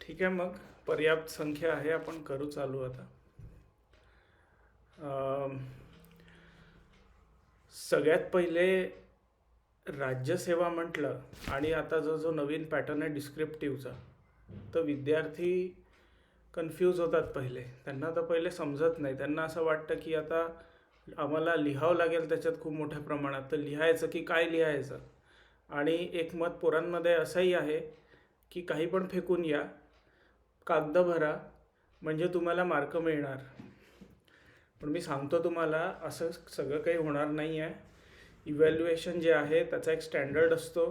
ठीक आहे, मग पर्याप्त संख्या आहे, आपण करू चालू आता. सगळ्यात पहिले राज्यसेवा म्हटलं आणि आता जो नवीन पॅटर्न आहे डिस्क्रिप्टिव्हचा, तर विद्यार्थी कन्फ्यूज होतात. त्यांना तर पहिले समजत नाही. त्यांना असं वाटतं की आता आम्हाला लिहावं लागेल त्याच्यात खूप मोठ्या प्रमाणात, तर लिहायचं की काय लिहायचं. आणि एक मत पोरांमध्ये असंही आहे की काही पण फेकून या, कागद भरा, म्हणजे तुम्हाला मार्क मिळणार. पण मी सांगतो तुम्हाला, असं सगळं काही होणार नाही आहे. इव्हॅल्युएशन जे आहे त्याचा एक स्टँडर्ड असतो.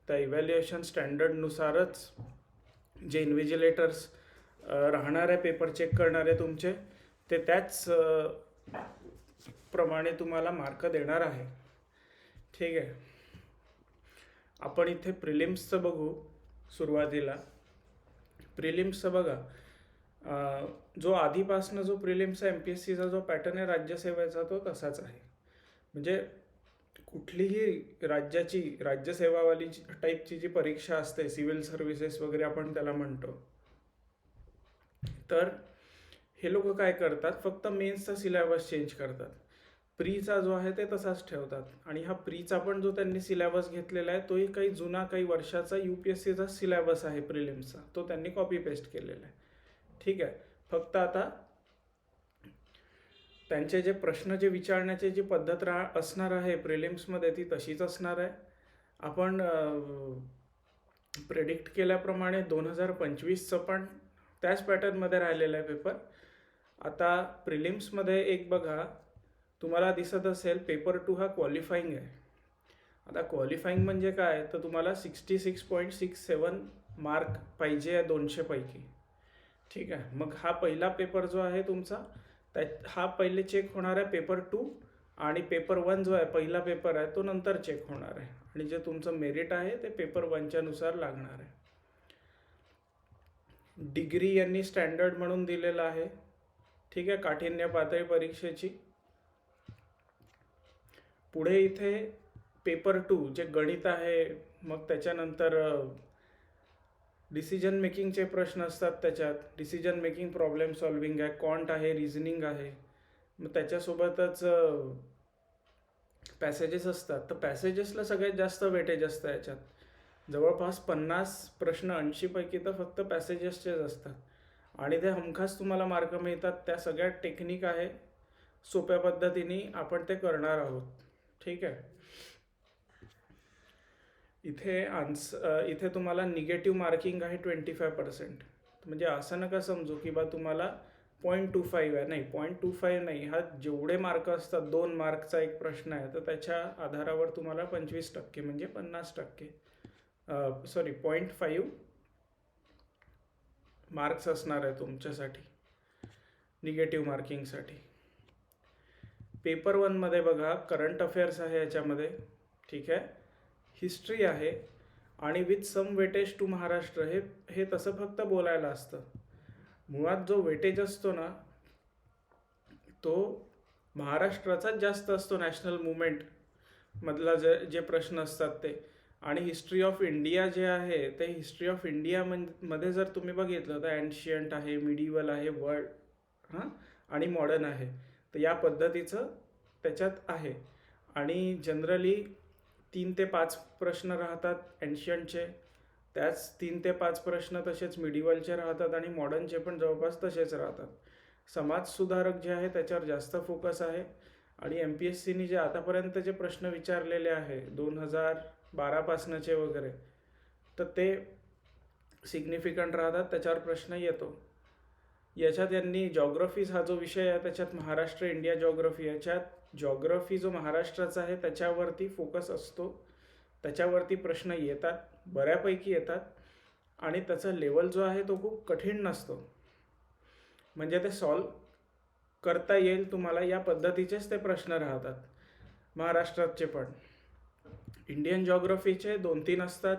त्या इव्हॅल्युएशन स्टँडर्डनुसारच जे इन्व्हिजिलेटर्स राहणारे पेपर चेक करणारे तुमचे, ते त्याच प्रमाणे तुम्हाला मार्क देणार आहे. ठीक आहे, आपण इथे प्रिलिम्सचं बघू. सुरुवातीला प्रिलिम्सचं बघा, जो आधीपासनं जो प्रिलिम्सचा एम पी एस सीचा जो पॅटर्न आहे राज्यसेवेचा, तो तसाच आहे. म्हणजे कुठलीही राज्यसेवावाली टाईपची जी परीक्षा असते, सिव्हिल सर्व्हिसेस वगैरे आपण त्याला म्हणतो, तर हे लोक काय करतात, फक्त मेन्सचा सिलेबस चेंज करतात. प्रीचा जो आहे ते तसाच ठेवतात. आणि हा प्रीचा पण जो त्यांनी सिलेबस घेतलेला आहे, तोही काही जुना, काही वर्षाचा UPSCचा सिलेबस आहे प्रिलिम्सचा, तो त्यांनी कॉपी पेस्ट केलेला आहे. ठीक आहे, फक्त आता त्यांचे जे प्रश्न जे विचारण्याची जी पद्धत असणार आहे प्रिलिम्समध्ये, ती तशीच असणार आहे. आपण प्रेडिक्ट केल्याप्रमाणे 2025चं पण त्याच पॅटर्नमध्ये राहिलेला आहे पेपर. आता प्रिलिम्समध्ये एक बघा, तुम्हाला दिसत असेल पेपर 2 हा क्वालिफाईंग आहे. आता क्वालिफाईंग म्हणजे काय, तर तुम्हाला 66.67 मार्क पाहिजे आहे 200 पैकी. ठीक आहे, मग हा पहिला पेपर जो आहे तुमचा, हा पहिले चेक होणार आहे पेपर 2, आणि पेपर 1 जो आहे पहिला पेपर आहे तो नंतर चेक होणार आहे. आणि जे तुमचं मेरिट आहे ते पेपर 1च्या नुसार लागणार आहे. डिग्री यांनी स्टँडर्ड म्हणून दिलेलं आहे. ठीक आहे, काठिण्य पातळी परीक्षेची. पुढे इथे पेपर 2 जे गणित आहे, मग त्याच्यानंतर डिसिजन मेकिंगचे प्रश्न असतात. त्याच्यात डिसिजन मेकिंग, प्रॉब्लेम सॉल्विंग आहे, क्वांट आहे, रिझनिंग आहे. मग त्याच्यासोबतच पॅसेजेस असतात. तर पॅसेजेसला सगळ्यात जास्त वेटेज असतं याच्यात. जवळपास 50 प्रश्न 80 पैकी तर फक्त पॅसेजेसचेच असतात. आणि ते हमखास तुम्हाला मार्क मिळतात. त्या सगळ्या टेक्निक आहे, सोप्या पद्धतीने आपण ते करणार आहोत. ठीक आहे, इथे तुम्हाला निगेटिव्ह मार्किंग आहे 25%. म्हणजे असं नका समजू की बा तुम्हाला 0.25 आहे. नाही, 0.25 नाही, हा जेवढे मार्क असतात, 2 मार्कचा एक प्रश्न आहे, तर त्याच्या आधारावर तुम्हाला 25% म्हणजे 50%, 0.5 मार्क्स असणार आहे तुमच्यासाठी निगेटिव्ह मार्किंगसाठी. पेपर 1मध्ये बघा, करंट अफेअर्स आहे याच्यामध्ये. ठीक आहे, हिस्ट्री आहे, आणि with some weightage to Maharashtra. हे तसं फक्त बोलायला असतं. मुळात जो वेटेज असतो ना, तो महाराष्ट्राचाच जास्त असतो. नॅशनल मुवमेंट मधला जे प्रश्न असतात ते. आणि हिस्ट्री ऑफ इंडिया जे आहे, ते हिस्ट्री ऑफ इंडिया मध्ये जर तुम्ही बघितलं तर एन्शियंट आहे, मिडिवल आहे, वर्ल्ड आणि मॉडर्न आहे. तर या पद्धतीचं त्याच्यात आहे. आणि जनरली 3 ते 5 प्रश्न राहतात एन्शियंटचे, त्याच 3 ते 5 प्रश्न तसेच मिडिवलचे राहतात, आणि मॉडर्नचे पण जवळपास तसेच राहतात. समाजसुधारक जे आहे त्याच्यावर जास्त फोकस आहे. आणि MPSCने जे आतापर्यंतचे प्रश्न विचारलेले आहे 2012पासनचे वगैरे, तर ते सिग्निफिकंट राहतात, त्याच्यावर प्रश्न येतो. याच्यात यांनी जॉग्रफीज हा जो विषय आहे, त्याच्यात महाराष्ट्र इंडिया जॉग्रफी, याच्यात जॉग्रफी जो महाराष्ट्राचा आहे त्याच्यावरती फोकस असतो. त्याच्यावरती प्रश्न येतात, बऱ्यापैकी येतात. आणि त्याचा लेवल जो आहे तो खूप कठीण नसतो. म्हणजे ते सॉल्व करता येईल तुम्हाला, या पद्धतीचेच ते प्रश्न राहतात महाराष्ट्राचे पण. इंडियन जॉग्रफीचे 2-3 असतात,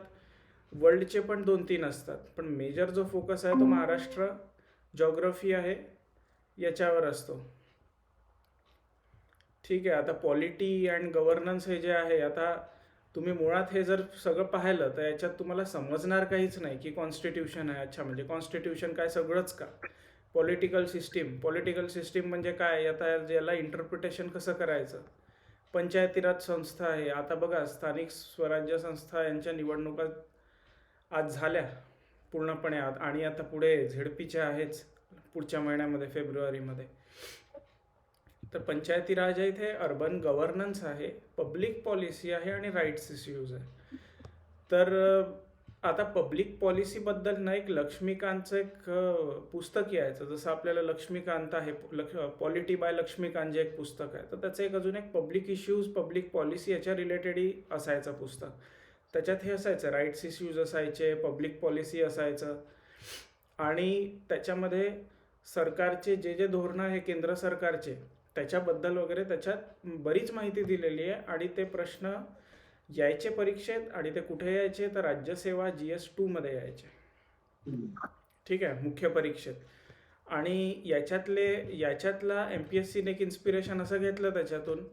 वर्ल्डचे पण 2-3 असतात, पण मेजर जो फोकस आहे तो महाराष्ट्र जॉग्रफी आहे याच्यावर असतो. ठीक आहे, आता पॉलिटी अँड गव्हर्नन्स हे जे आहे, आता तुम्ही मुळात हे जर सगळं पाहिलं तर याच्यात तुम्हाला समजणार काहीच नाही की कॉन्स्टिट्यूशन आहे. अच्छा, म्हणजे कॉन्स्टिट्यूशन काय सगळंच का? पॉलिटिकल सिस्टीम म्हणजे काय, आता याला इंटरप्रिटेशन कसं करायचं? पंचायती राज संस्था आहे. आता बघा, स्थानिक स्वराज्य संस्था यांच्या निवडणुका आज झाल्या पूर्णपणे आणि आता पुढे झेडपीच्या आहेच पुढच्या महिन्यामध्ये, फेब्रुवारीमध्ये. तर पंचायती राज आहे, इथे अर्बन गव्हर्नन्स आहे, पब्लिक पॉलिसी आहे आणि राईट्स इश्यूज आहे. तर आता पब्लिक पॉलिसीबद्दल ना एक लक्ष्मीकांतचं एक पुस्तक यायचं, जसं आपल्याला लक्ष्मीकांत आहे, पॉलिटी बाय लक्ष्मीकांत जे एक पुस्तक आहे, तर त्याचं एक अजून एक पब्लिक इश्यूज पब्लिक पॉलिसी याच्या रिलेटेडही असायचं पुस्तक. त्याच्यात हे असायचं, राईट्स इश्यूज असायचे, पब्लिक पॉलिसी असायचं आणि त्याच्यामध्ये सरकारचे जे जे धोरणं आहे केंद्र सरकारचे त्याच्याबद्दल वगैरे त्याच्यात बरीच माहिती दिलेली आहे. आणि ते प्रश्न यायचे परीक्षेत आणि ते कुठे यायचे तर राज्यसेवा GS2 मध्ये यायचे. ठीक आहे, मुख्य परीक्षेत. आणि याच्यातला MPSCने एक इन्स्पिरेशन असं घेतलं त्याच्यातून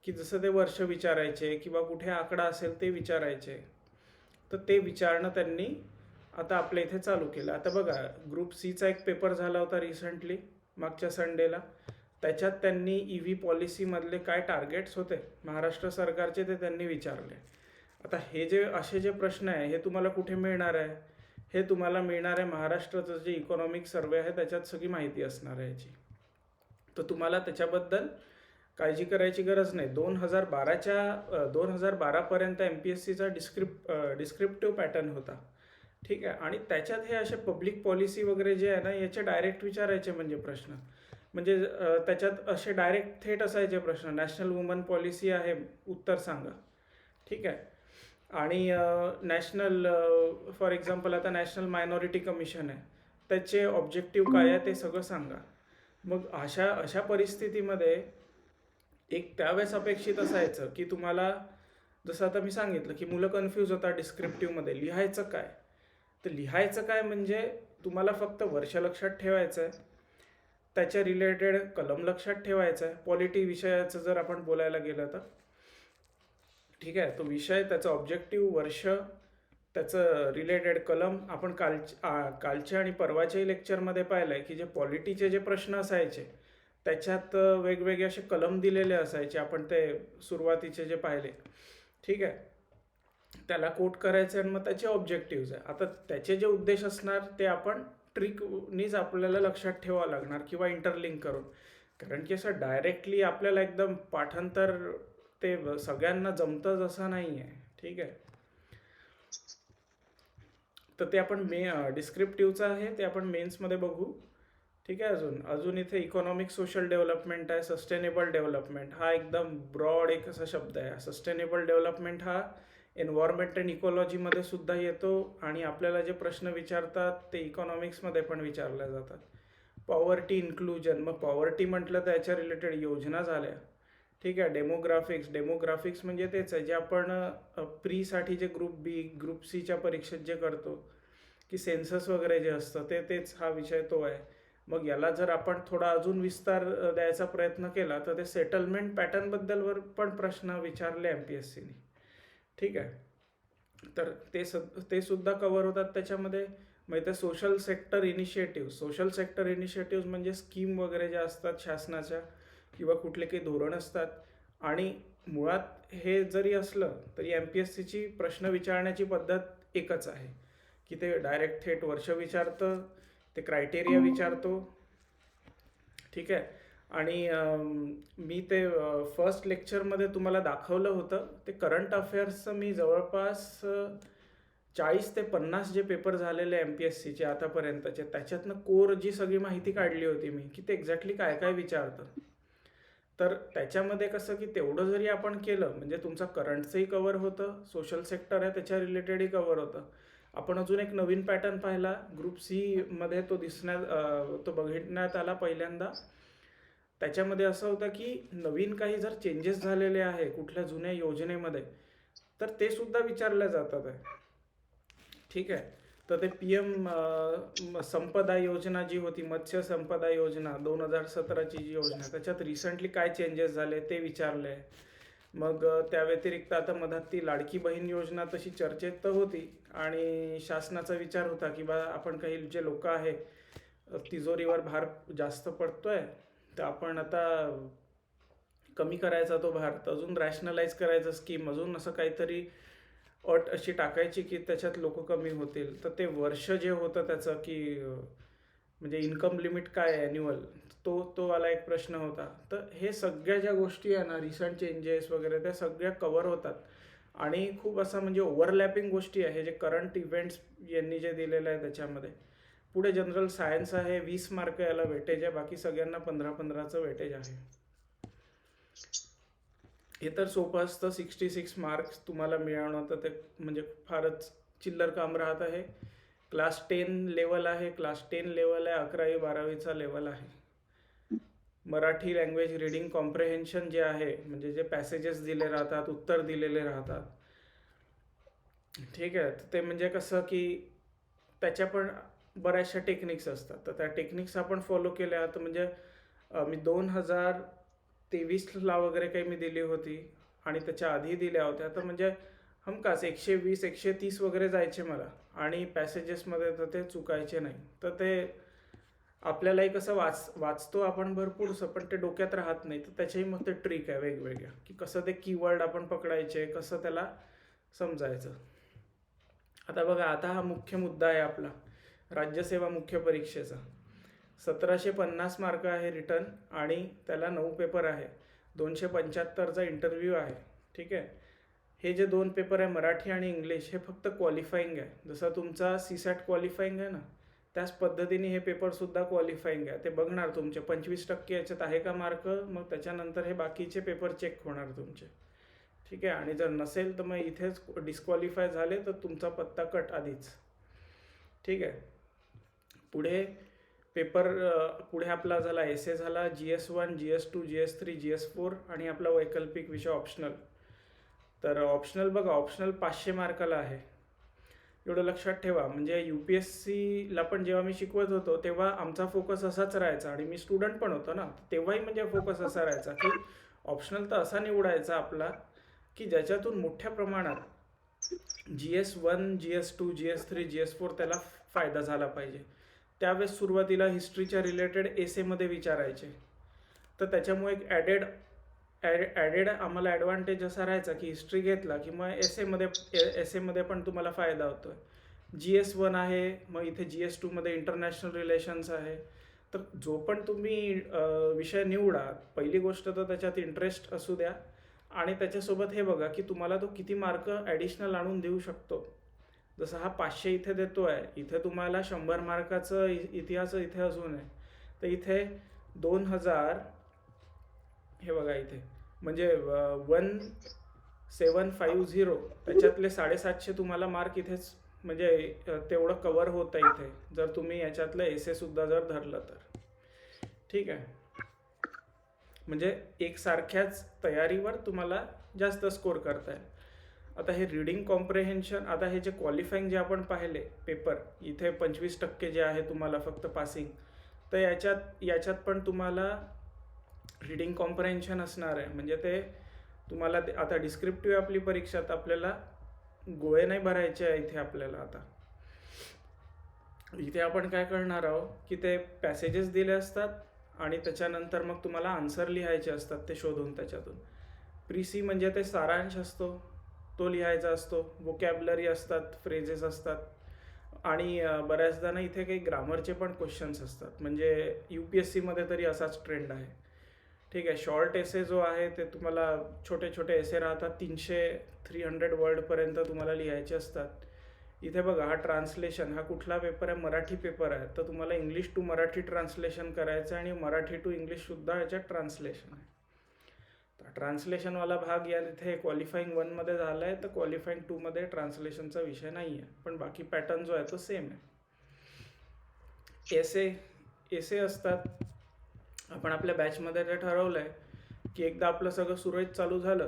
की जसं ते वर्ष विचारायचे किंवा कुठे आकडा असेल ते विचारायचे, तर ते विचारणं त्यांनी आता आपल्या इथे चालू केलं. आता बघा, ग्रुप सीचा एक पेपर झाला होता रिसेंटली, मागच्या संडेला. त्याच्यात त्यांनी EV पॉलिसीमधले काय टार्गेट्स होते महाराष्ट्र सरकारचे ते त्यांनी विचारले. आता हे जे असे जे प्रश्न आहे हे तुम्हाला कुठे मिळणार आहे? हे तुम्हाला मिळणार आहे महाराष्ट्राचं जे इकॉनॉमिक सर्वे आहे त्याच्यात सगळी माहिती असणार आहे याची. तर तुम्हाला त्याच्याबद्दल काळजी करायची गरज नाही. 2012पर्यंत MPSCचा डिस्क्रिप्टिव्ह पॅटर्न होता. ठीक आहे, आणि त्याच्यात हे असे पब्लिक पॉलिसी वगैरे जे आहे ना याचे डायरेक्ट विचारायचे म्हणजे प्रश्न, म्हणजे त्याच्यात असे डायरेक्ट थेट असायचे प्रश्न. नॅशनल वुमन पॉलिसी आहे, उत्तर सांगा. ठीक आहे, आणि नॅशनल फॉर एक्झाम्पल आता नॅशनल मायनॉरिटी कमिशन आहे, त्याचे ऑब्जेक्टिव्ह काय आहे ते सगळं सांगा. मग अशा परिस्थितीमध्ये एक त्यावेळेस अपेक्षित असायचं की तुम्हाला, जसं आता मी सांगितलं की मुलं कन्फ्यूज होतात डिस्क्रिप्टिव्हमध्ये लिहायचं काय. तर लिहायचं काय म्हणजे तुम्हाला फक्त वर्ष लक्षात ठेवायचं आहे, त्याच्या रिलेटेड कलम लक्षात ठेवायचा आहे. पॉलिटी विषयाचं जर आपण बोलायला गेलं तर ठीक आहे, तो विषय, त्याचं ऑब्जेक्टिव्ह, वर्ष, त्याचं रिलेटेड कलम. आपण कालच्या आणि परवाच्याही लेक्चरमध्ये पाहिलं आहे की जे पॉलिटीचे जे प्रश्न असायचे त्याच्यात वेगवेगळे असे कलम दिलेले असायचे, आपण ते सुरुवातीचे जे पाहिले. ठीक आहे, त्याला कोट करायचं आणि मग त्याचे ऑब्जेक्टिव्ह आहे. आता त्याचे जे उद्देश असणार ते आपण ट्रिकनीच आपल्याला लक्षात ठेवावं लागणार किंवा इंटरलिंक करून, कारण की असं डायरेक्टली आपल्याला एकदम पाठांतर ते सगळ्यांना जमतंच असं नाही आहे. ठीक आहे, तर ते आपण डिस्क्रिप्टिव्हचं आहे ते आपण मेन्समध्ये बघू. ठीक आहे, अजून इथे इकॉनॉमिक सोशल डेव्हलपमेंट आहे, सस्टेनेबल डेव्हलपमेंट हा एकदम ब्रॉड एक असा शब्द आहे. सस्टेनेबल डेव्हलपमेंट हा एन्व्हायरमेंट अँड इकॉलॉजीमध्ये सुद्धा येतो आणि आपल्याला जे प्रश्न विचारतात ते इकॉनॉमिक्समध्ये पण विचारले जातात. पॉवर्टी इन्क्लुजन, मग पॉवर्टी म्हटलं तर याच्या रिलेटेड योजना झाल्या. ठीक आहे, डेमोग्राफिक्स म्हणजे तेच आहे जे आपण प्रीसाठी जे ग्रुप B ग्रुप Cच्या परीक्षेत जे करतो की सेन्सस वगैरे जे असतं तेच हा विषय तो आहे. मग याला जर आपण थोडा अजून विस्तार द्यायचा प्रयत्न केला तर ते सेटलमेंट पॅटर्नबद्दलवर पण प्रश्न विचारले MPSCने. ठीक आहे, तर ते सुद्धा कव्हर होतात त्याच्यामध्ये. मग ते सोशल सेक्टर इनिशिएटिव्ह म्हणजे स्कीम वगैरे ज्या असतात शासनाच्या किंवा कुठले काही धोरण असतात. आणि मुळात हे जरी असलं तरी MPSCची प्रश्न विचारण्याची पद्धत एकच आहे की ते डायरेक्ट थेट वर्ष विचारतं, ते क्रायटेरिया विचारतो. ठीक आहे, आणि मी ते फर्स्ट लेक्चरमध्ये तुम्हाला दाखवलं होतं ते करंट अफेअर्सचं. मी जवळपास 40 ते 50 जे पेपर झालेले MPSCचे आतापर्यंतचे त्याच्यातनं कोर जी सगळी माहिती काढली होती मी की ते एक्झॅक्टली काय काय विचारतं. तर त्याच्यामध्ये कसं की तेवढं जरी आपण केलं म्हणजे तुमचा करंटचंही कव्हर होतं, सोशल सेक्टर आहे त्याच्या रिलेटेडही कव्हर होतं. आपण अजून एक नवीन पॅटर्न पाहिला ग्रुप C मध्ये, तो बघण्यात आला पहिल्यांदा. त्याच्यामध्ये असं होतं की नवीन काही जर चेंजेस झालेले आहे कुठल्या जुन्या योजनेमध्ये तर ते सुद्धा विचारल्या जातात आहे. ठीक आहे, तर ते PM संपदा योजना जी होती, मत्स्य संपदा योजना 2017ची जी योजना, त्याच्यात रिसेंटली काय चेंजेस झाले ते विचारले. मग त्या व्यतिरिक्त आता मधात ती लाडकी बहीण योजना तशी चर्चेत तर होती आणि शासनाचा विचार होता की बा आपण काही जे लोक आहे तिजोरीवर भार जास्त पडतोय तर आपण आता कमी करायचा तो भार, तर अजून रॅशनलाइज करायचं स्कीम, अजून असं काहीतरी अट अशी टाकायची की त्याच्यात लोक कमी होतील. तर ते वर्ष जे होतं त्याचं की म्हणजे इन्कम लिमिट काय आहे ॲन्युअल, तो वाला एक प्रश्न होता. तर हे सगळ्या ज्या गोष्टी आहे ना, रिसंट चेंजेस वगैरे त्या सगळ्या कवर होतात आणि खूप असं म्हणजे ओव्हरलॅपिंग गोष्टी आहे जे करंट इव्हेंट्स यांनी जे दिलेलं आहे त्याच्यामध्ये. पुढे जनरल सायन्स आहे, 20 मार्क याला वेटेज आहे, बाकी सगळ्यांना 15-15चं वेटेज आहे. हे तर सोपं असतं, 66 मार्क्स तुम्हाला मिळवणं तर ते म्हणजे फारच चिल्लर काम राहत आहे. क्लास 10 लेवल आहे, क्लास 10 लेवल आहे, 11वी-12वीचा लेवल आहे. मराठी लँग्वेज रीडिंग कॉम्प्रेहेन्शन जे आहे म्हणजे जे पॅसेजेस दिले राहतात, उत्तर दिलेले राहतात, ठीक आहे. ते म्हणजे कसं की त्याच्या पण बऱ्याचशा टेक्निक्स असतात, तर त्या टेक्निक्स आपण फॉलो केल्या तर म्हणजे मी 2023ला वगैरे काही मी दिली होती आणि त्याच्या आधी दिल्या होत्या, तर म्हणजे हमखास 120-130 वगैरे जायचे मला आणि पॅसेजेसमध्ये तर ते चुकायचे नाही. तर ते आपल्यालाही कसं वाचतो आपण भरपूरसं पण ते डोक्यात राहत नाही, तर त्याच्याही मग ते ट्रिक आहे वेगवेगळ्या की कसं ते कीवर्ड आपण पकडायचे, कसं त्याला समजायचं. आता बघा, आता हा मुख्य मुद्दा आहे आपला राज्यसेवा मुख्य परीक्षेचा. 1750 मार्क आहे रिटर्न आणि त्याला 9 पेपर आहे, 275चा इंटरव्ह्यू आहे, ठीक आहे. हे जे 2 पेपर आहे मराठी आणि इंग्लिश, हे फक्त क्वालिफाईंग आहे. जसं तुमचा सीसॅट क्वालिफाईंग आहे ना, त्याच पद्धतीने हे पेपरसुद्धा क्वालिफाईंग आहे. ते बघणार तुमचे 25% याच्यात आहे का मार्क, मग त्याच्यानंतर हे बाकीचे पेपर चेक होणार तुमचे, ठीक आहे. आणि जर नसेल तर मग इथेच डिस्क्वालिफाय झाले तर तुमचा पत्ता कट आधीच, ठीक आहे. पुढे पेपर पुढे आपला झाला एसे झाला, GS1, GS2, GS3, GS4 आणि आपला वैकल्पिक विषय ऑप्शनल. तर ऑप्शनल बघा, ऑप्शनल 500 मार्काला आहे, एवढं लक्षात ठेवा. म्हणजे UPSCला पण जेव्हा मी शिकवत होतो तेव्हा आमचा फोकस असाच राहायचा आणि मी स्टुडंट पण होतो ना, तेव्हाही म्हणजे फोकस असा राहायचा की ऑप्शनल तर असा निवडायचा आपला की ज्याच्यातून मोठ्या प्रमाणात GS1, GS2, GS3, GS4 त्याला फायदा झाला पाहिजे. त्यावेळेस सुरुवातीला हिस्ट्रीच्या रिलेटेड एसेमध्ये विचारायचे, तर त्याच्यामुळे एक ॲडेड आम्हाला ॲडव्हान्टेज असा राहायचा की हिस्ट्री घेतला की मग एसेमध्ये पण तुम्हाला फायदा होतो आहे. GS1 आहे, मग इथे GS2मध्ये इंटरनॅशनल रिलेशन्स आहे. तर जो पण तुम्ही विषय निवडा, पहिली गोष्ट तर त्याच्यात इंटरेस्ट असू द्या आणि त्याच्यासोबत हे बघा की तुम्हाला तो किती मार्क ॲडिशनल आणून देऊ शकतो. जसं हा 500 इथे देतो आहे, इथे तुम्हाला 100 मार्काचं इतिहास इथे अजून आहे, तर इथे 2000 हे बघा इथे म्हणजे 1750 त्याच्यातले 750 तुम्हाला मार्क इथेच म्हणजे तेवढं कवर होतं इथे, जर तुम्ही याच्यातलं एसेसुद्धा जर धरलं तर, ठीक आहे. म्हणजे एकसारख्याच तयारीवर तुम्हाला जास्त स्कोर करता येईल. आता हे रीडिंग कॉम्प्रेहेन्शन, आता हे जे क्वालिफाईंग जे आपण पाहिले पेपर, इथे 25% जे आहे तुम्हाला फक्त पासिंग, तर याच्यात पण तुम्हाला रीडिंग कॉम्प्रेहेन्शन असणार आहे. म्हणजे ते तुम्हाला आता डिस्क्रिप्टिव्ह आपली परीक्षात आपल्याला गोळे नाही भरायचे आहे. इथे आपल्याला आता इथे आपण काय करणार आहोत की ते पॅसेजेस दिले असतात आणि त्याच्यानंतर मग तुम्हाला आन्सर लिहायचे असतात ते शोधून त्याच्यातून. प्रीसी म्हणजे ते सारांश असतो, तो लिहायचा असतो, वोकॅबलरी असतात, फ्रेजेस असतात आणि बऱ्याचदा ना इथे काही ग्रामरचे पण क्वेश्चन्स असतात. म्हणजे UPSCमध्ये तरी असाच ट्रेंड आहे, ठीक आहे. शॉर्ट एसे जो आहे ते तुम्हाला छोटे छोटे एसे राहतात, 300-300 वर्डपर्यंत तुम्हाला लिहायचे असतात. इथे बघा, हा ट्रान्सलेशन, हा कुठला पेपर आहे, मराठी पेपर आहे, तर तुम्हाला इंग्लिश टू मराठी ट्रान्सलेशन करायचं आहे आणि मराठी टू इंग्लिशसुद्धा याच्यात ट्रान्सलेशन आहे. तर ट्रान्सलेशनवाला भाग या इथे क्वालिफाईंग 1मध्ये झाला आहे, तर क्वालिफाईंग 2मध्ये ट्रान्सलेशनचा विषय नाही आहे, पण बाकी पॅटर्न जो आहे तो सेम आहे. एसे असतात. आपण आपल्या बॅचमध्ये ते ठरवलं आहे की एकदा आपलं सगळं सुरळीत चालू झालं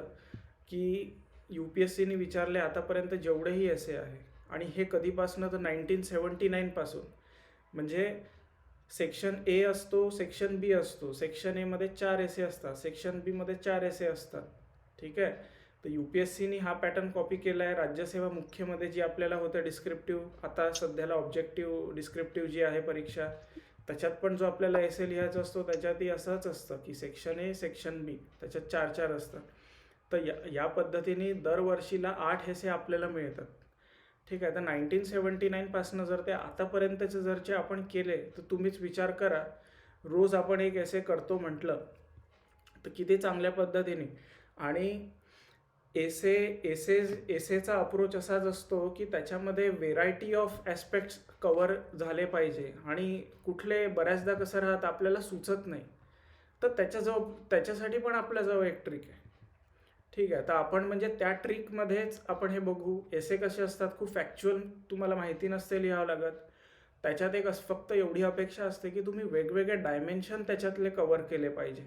की UPSCने विचारले आतापर्यंत जेवढेही एसे आहे, आणि हे कधीपासून तर 1979 पासून, म्हणजे सेक्शन ए असतो, सेक्शन बी असतो, सेक्शन एमध्ये 4 एसे असतात, सेक्शन बी मध्ये 4 एसे असतात, ठीक आहे. तर UPSCनी हा पॅटर्न कॉपी केला आहे. राज्यसेवा मुख्यमध्ये जी आपल्याला होतं डिस्क्रिप्टिव्ह, आता सध्याला ऑब्जेक्टिव्ह डिस्क्रिप्टिव्ह जी आहे परीक्षा, त्याच्यात पण जो आपल्याला एसे लिहायचा असतो त्याच्यातही असंच असतं की सेक्शन ए सेक्शन बी, त्याच्यात 4 असतात. तर या पद्धतीने दरवर्षीला 8 एसे आपल्याला मिळतात. ठीक आहे. तर 1979 जर ते आतापर्यंतचे जरचे आपण केले तर तुम्हीच विचार करा, रोज आपण एक एसे करतो म्हटलं तर किती चांगल्या पद्धतीने. आणि एसेचा अप्रोच असाच असतो की त्याच्यामध्ये व्हेरायटी ऑफ ॲस्पेक्ट्स कवर झाले पाहिजे, आणि कुठले बऱ्याचदा कसं राहत आपल्याला सुचत नाही, तर त्याच्यासाठी पण आपल्याजवळ एक ट्रिक आहे. ठीक आहे. तर आपण म्हणजे त्या ट्रिकमध्येच आपण हे बघू. एसे कसे असतात, खूप फॅक्च्युअल, तुम्हाला माहिती नसते लिहावं लागत. त्याच्यात एक फक्त एवढी अपेक्षा असते की तुम्ही वेगवेगळे डायमेन्शन त्याच्यातले कव्हर केले पाहिजे.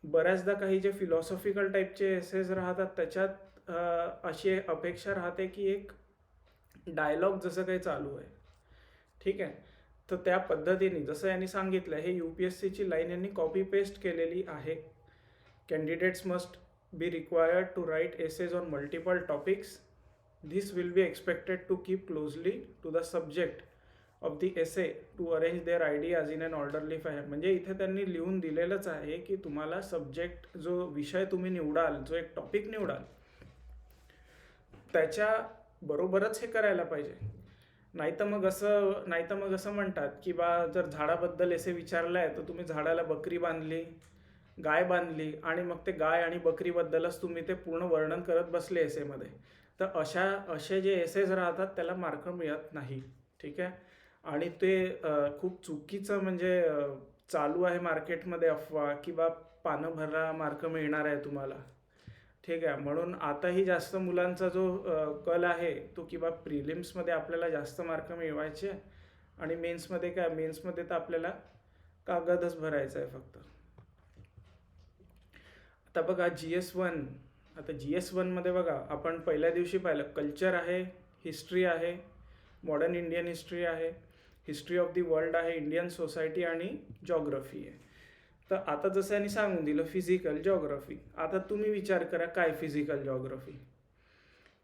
बऱ्याचदा काही जे फिलॉसॉफिकल टाईपचे एसेस राहतात त्याच्यात अशी अपेक्षा राहते की एक डायलॉग जसं काही चालू आहे. ठीक आहे. तर त्या पद्धतीने जसं यांनी सांगितलं, हे UPSCची लाईन यांनी कॉपी पेस्ट केलेली आहे. Candidates must be required to write essays on multiple topics. This will be expected to keep closely to the subject of the essay to arrange their ideas in an orderly fashion. म्हणजे इथे त्यांनी लिहून दिलेलंच आहे की तुम्हाला subject, जो विषय तुम्ही निवडाल, जो एक टॉपिक निवडाल, त्याच्या बरोबरच हे करायला पाहिजे. नाही तर मग असं म्हणतात की बा जर झाडाबद्दल एसे विचारलाय तर तुम्ही झाडाला बकरी बांधली, गाय बांधली, आणि मग ते गाय आणि बकरीबद्दलच तुम्ही ते पूर्ण वर्णन करत बसले एसेमध्ये, तर असे जे एसेस राहतात त्याला मार्क मिळत नाही. ठीक आहे. आणि ते खूप चुकीचं म्हणजे चालू आहे मार्केटमध्ये अफवा की बा पानं भरला मार्क मिळणार आहे तुम्हाला. ठीक आहे. म्हणून आताही जास्त मुलांचा जो कल आहे तो की बा प्रिलिम्समध्ये आपल्याला जास्त मार्क मिळवायचे, आणि मेन्समध्ये तर आपल्याला कागदच भरायचा आहे फक्त. आता बघा GS1 मध्ये बघा आपण पहिल्या दिवशी पाहिलं कल्चर आहे, हिस्ट्री आहे, मॉडर्न इंडियन हिस्ट्री आहे, हिस्ट्री ऑफ द वर्ल्ड आहे, इंडियन सोसायटी आणि जॉग्रफी आहे. तर आता जसं यांनी सांगून दिलं फिजिकल जॉग्रफी. आता तुम्ही विचार करा काय फिजिकल जॉग्रफी.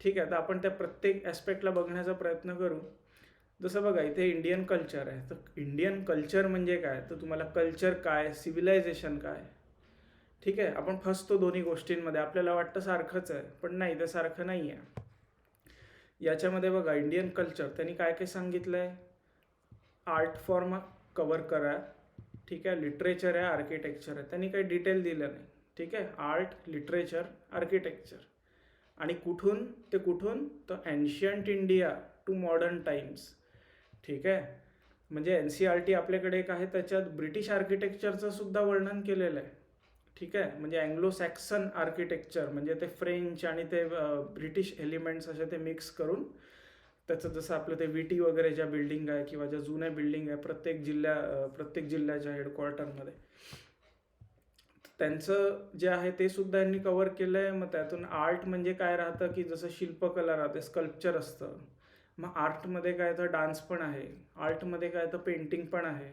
ठीक आहे. तर आपण त्या प्रत्येक ॲस्पेक्टला बघण्याचा प्रयत्न करू. जसं बघा इथे इंडियन कल्चर आहे, तर इंडियन कल्चर म्हणजे काय, तर तुम्हाला कल्चर काय, सिव्हिलायझेशन काय. ठीक आहे. आपण फसतो दोन्ही गोष्टींमध्ये, आपल्याला वाटतं सारखंच आहे, पण नाही, ते सारखं नाही आहे. याच्यामध्ये बघा इंडियन कल्चर त्यांनी काय काय सांगितलं आहे, आर्ट फॉर्म कवर करा. ठीक आहे. लिटरेचर आहे, आर्किटेक्चर आहे, त्यांनी काही डिटेल दिलं नाही. ठीक आहे. आर्ट, लिटरेचर, आर्किटेक्चर, आणि कुठून तर ancient India to modern times. ठीक आहे. म्हणजे NCERT आपल्याकडे एक आहे, त्याच्यात ब्रिटिश आर्किटेक्चरचं सुद्धा वर्णन केलेलं आहे. ठीक आहे. म्हणजे अँग्लो सॅक्सन आर्किटेक्चर, म्हणजे ते फ्रेंच आणि ते ब्रिटिश एलिमेंट्स असे ते मिक्स करून त्याचं, जसं आपलं ते VT वगैरे ज्या बिल्डिंग आहे किंवा ज्या जुन्या बिल्डिंग आहे प्रत्येक जिल्ह्याच्या हेडक्वार्टरमध्ये, त्यांचं जे आहे ते सुद्धा यांनी कव्हर केलं आहे. मग त्यातून आर्ट म्हणजे काय राहतं की जसं शिल्पकला राहते, स्कल्पचर असतं. मग आर्टमध्ये काय तर डान्स पण आहे, आर्टमध्ये काय तर पेंटिंग पण आहे,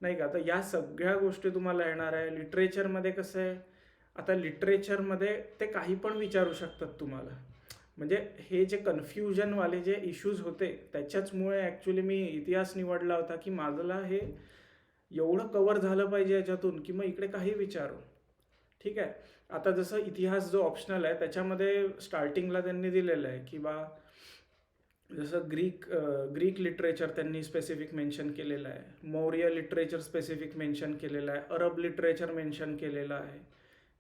नाही का. तर या सगळ्या गोष्टी तुम्हाला येणार आहे. लिटरेचरमध्ये कसं आहे, आता लिटरेचरमध्ये ते काही पण विचारू शकतात तुम्हाला. म्हणजे हे जे कन्फ्युजनवाले जे इश्यूज होते त्याच्याचमुळे ॲक्च्युली मी इतिहास निवडला होता की माझला हे एवढं कवर झालं पाहिजे याच्यातून की मग इकडे काही विचारू. ठीक आहे. आता जसं इतिहास जो ऑप्शनल आहे त्याच्यामध्ये स्टार्टिंगला त्यांनी दिलेलं आहे की बा जसं ग्रीक लिटरेचर त्यांनी स्पेसिफिक मेन्शन केलेलं आहे, मौर्य लिटरेचर स्पेसिफिक मेन्शन केलेलं आहे, अरब लिटरेचर मेन्शन केलेलं आहे,